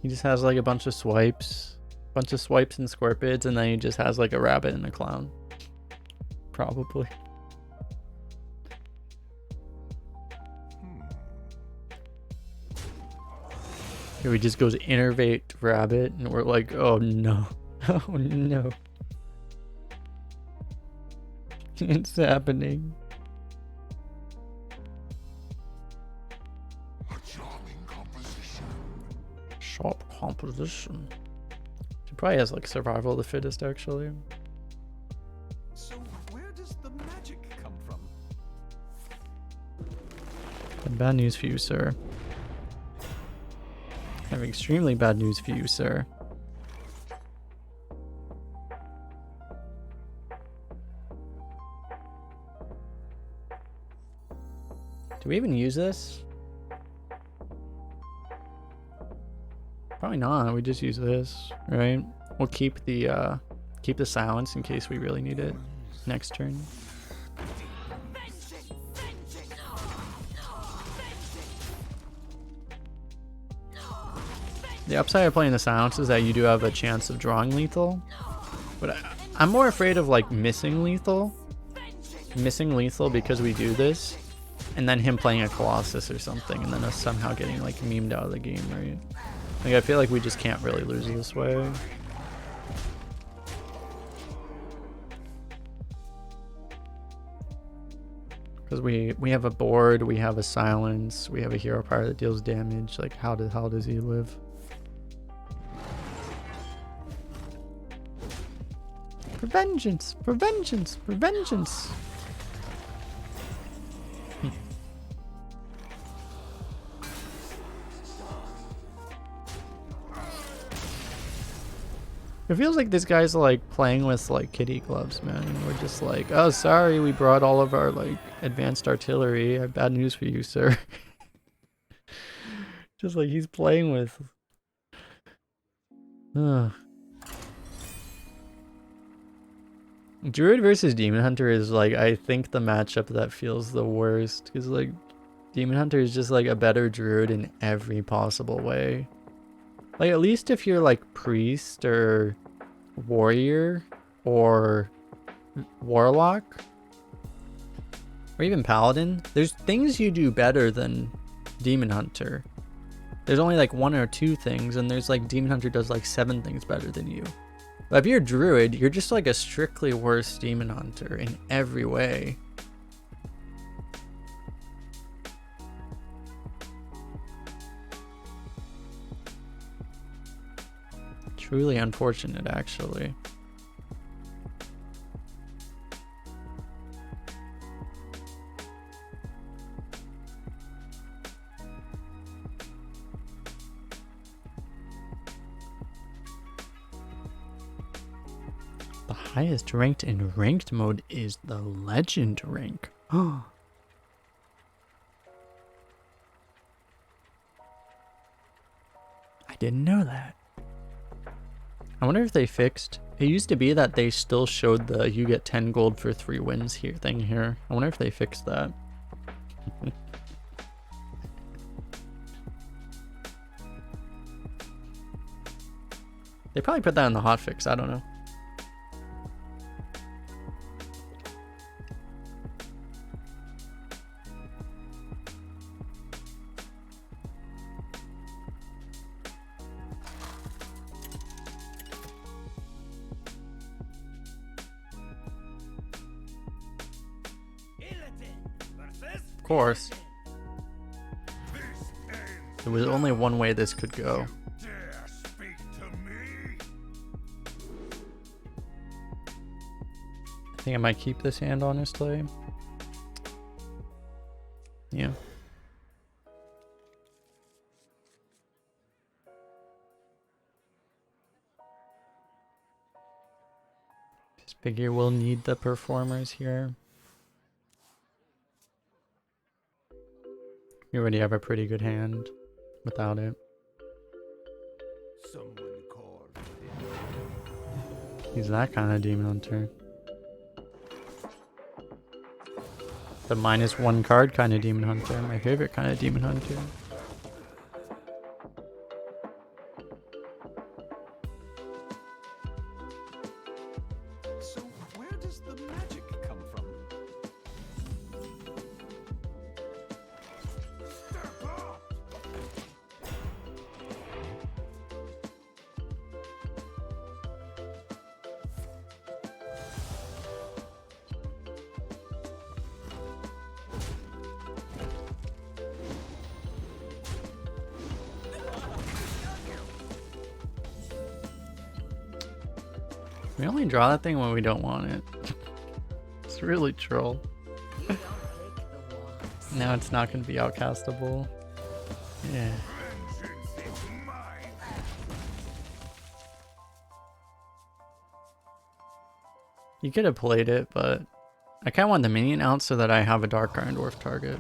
He just has like a bunch of swipes. Bunch of swipes and Scorpids, and then he just has like a rabbit and a clown. Probably. Here he just goes innervate rabbit, and we're like, oh no. Oh no. It's happening. A charming composition. Sharp composition. He probably has like survival of the fittest actually. So where does the magic come from? Bad news for you, sir. I have extremely bad news for you, sir. Do we even use this? Probably not. We just use this, right? We'll keep the silence in case we really need it next turn. The upside of playing the silence is that you do have a chance of drawing lethal, but I'm more afraid of like missing lethal because we do this, and then him playing a Colossus or something, and then us somehow getting like memed out of the game, right? Like I feel like we just can't really lose this way. Because we have a board, we have a silence, we have a hero power that deals damage. Like how does he live? For vengeance! For vengeance! For vengeance! It feels like this guy's like playing with like kitty gloves, man. And we're just like, oh, sorry, we brought all of our like advanced artillery. I have bad news for you, sir. Just like he's playing with. Ugh. Druid versus Demon Hunter is like, I think the matchup that feels the worst. Because like Demon Hunter is just like a better Druid in every possible way. Like at least if you're like Priest or Warrior or Warlock or even Paladin, there's things you do better than Demon Hunter. There's only like 1 or 2 things, and there's like Demon Hunter does like 7 things better than you. But if you're Druid, you're just like a strictly worse Demon Hunter in every way. Truly unfortunate, actually. The highest ranked in ranked mode is the legend rank. I didn't know that. I wonder if they fixed. It used to be that they still showed the you get 10 gold for 3 wins here thing here. I wonder if they fixed that. They probably put that in the hotfix. I don't know. Of course. There was only one way this could go. Dare speak to me? I think I might keep this hand, honestly. Yeah. Just figure we'll need the performers here. We already have a pretty good hand without it. Someone call. He's that kind of Demon Hunter. The -1 card kind of Demon Hunter. My favorite kind of Demon Hunter. So where does the magic come from? Step up! We only draw that thing when we don't want it. It's really troll. Now it's not going to be outcastable. Yeah. Vengeance is mine! You could have played it, but I kind of want the minion out so that I have a Dark Iron Dwarf target.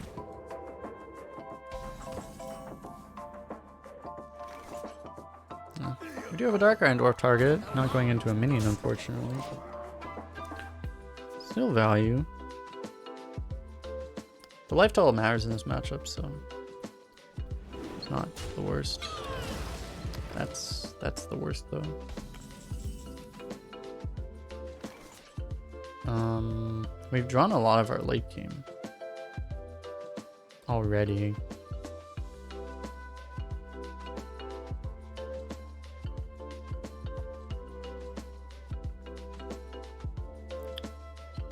Oh, we do have a Dark Iron Dwarf target. Not going into a minion, unfortunately. Still value. The life total matters in this matchup, so it's not the worst. That's the worst though. We've drawn a lot of our late game already.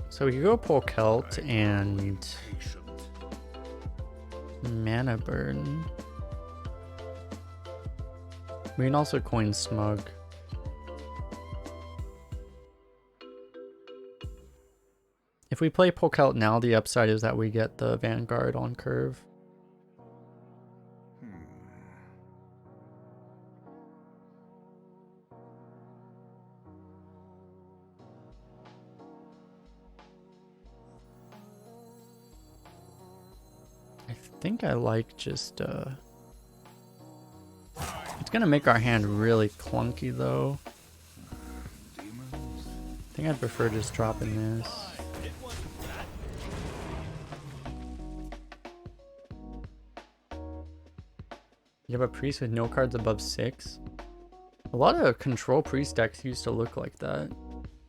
So we could go pull Celt and Mana Burn. We can also coin Smug. If we play Pull Celt now, the upside is that we get the Vanguard on curve. think I like just it's gonna make our hand really clunky though. I think I'd prefer just dropping this. You have a priest with no cards above 6. A lot of control priest decks used to look like that.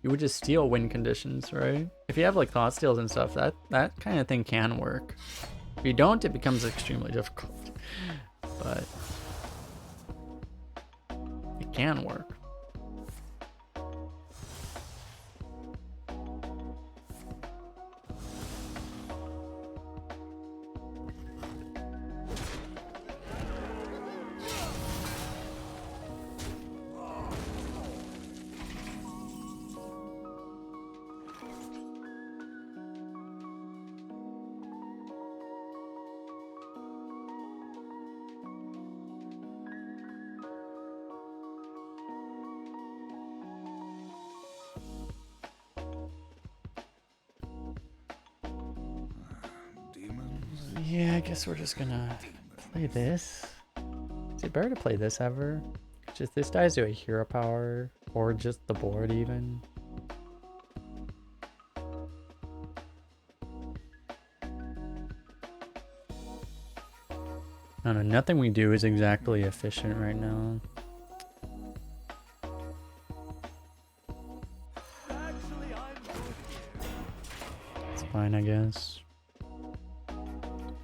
You would just steal win conditions, right? If you have like thought steals and stuff, that kind of thing can work. If you don't, it becomes extremely difficult. But it can work. Yeah, I guess we're just gonna play this. Is it better to play this ever? Just this dies to a hero power, or just the board even. I don't know, nothing we do is exactly efficient right now. It's fine, I guess.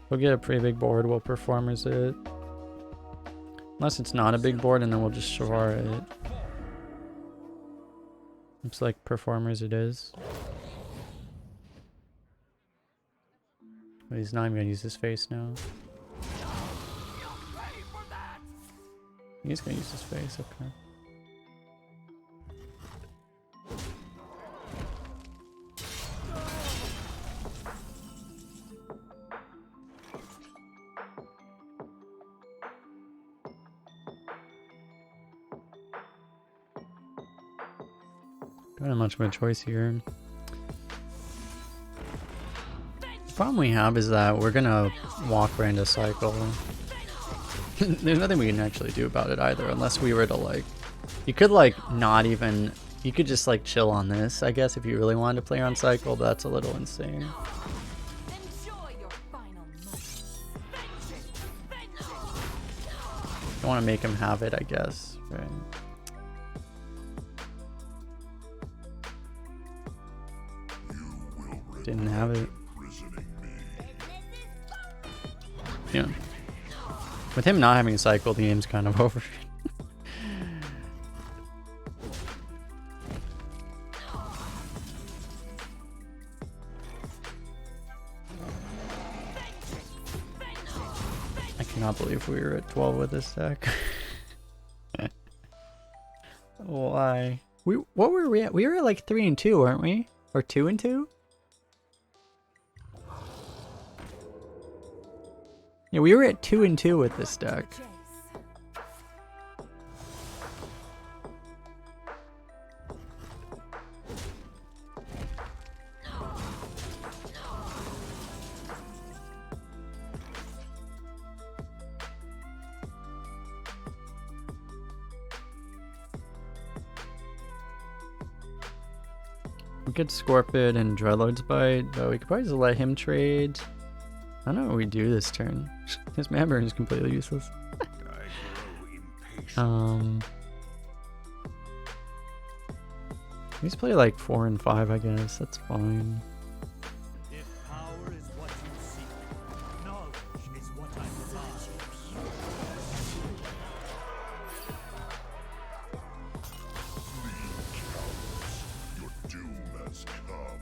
We'll get a pretty big board, we'll performers it. Unless it's not a big board, and then we'll just Shavar it. Looks like performers it is. But he's not even gonna use his face now. He's gonna use his face, okay. Don't have much of a choice here. The problem we have is that we're gonna walk right into cycle. There's nothing we can actually do about it either, unless we were to like... You could like not even... You could just like chill on this, I guess, if you really wanted to play on cycle, but that's a little insane. I want to make him have it, I guess, right? Didn't have it. Yeah. With him not having a cycle, the game's kind of over. I cannot believe we were at 12 with this deck. Why? What were we at? We were at like 3 and 2, weren't we? Or 2 and 2? Yeah, we were at 2 and 2 with this deck. We could Scorpid and Dreadlord's Bite, but we could probably just let him trade. I don't know what we do this turn. His man burn is completely useless. He's play like 4 and 5, I guess. That's fine. If power is what you seek, knowledge is what I provide. Your doom has come.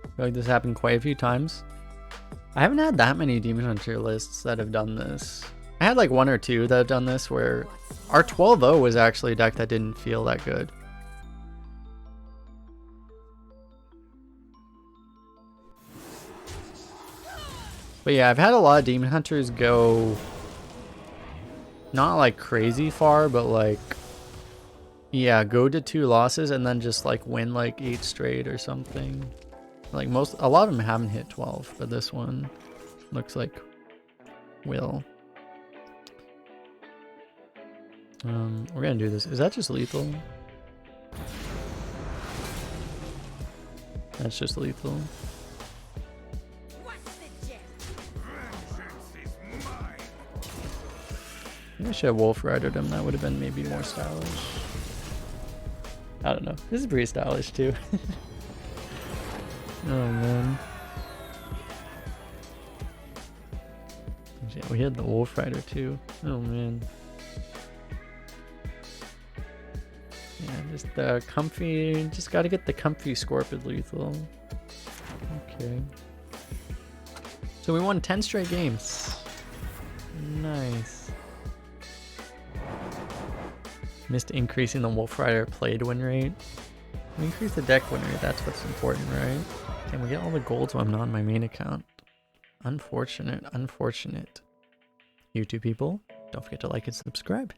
I feel like this happened quite a few times. I haven't had that many Demon Hunter lists that have done this. I had like 1 or 2 that have done this where our 12-0 was actually a deck that didn't feel that good. But yeah, I've had a lot of Demon Hunters go not like crazy far, but like, yeah, go to 2 losses and then just like win like 8 straight or something. Like a lot of them haven't hit 12, but this one looks like will. We're gonna do this. Is that just lethal? That's just lethal. What's the gem? Vengeance is mine. Maybe I should have Wolf Ridered him. That would have been maybe more stylish. I don't know. This is pretty stylish too. Oh man. Yeah, we had the Wolf Rider too. Oh man. Yeah, just the comfy. Just gotta get the comfy Scorpid lethal. Okay. So we won 10 straight games. Nice. Missed increasing the Wolf Rider played win rate. We increased the deck win rate. That's what's important, right? Can we get all the golds while I'm not on my main account? Unfortunate, unfortunate. You two people, don't forget to like and subscribe.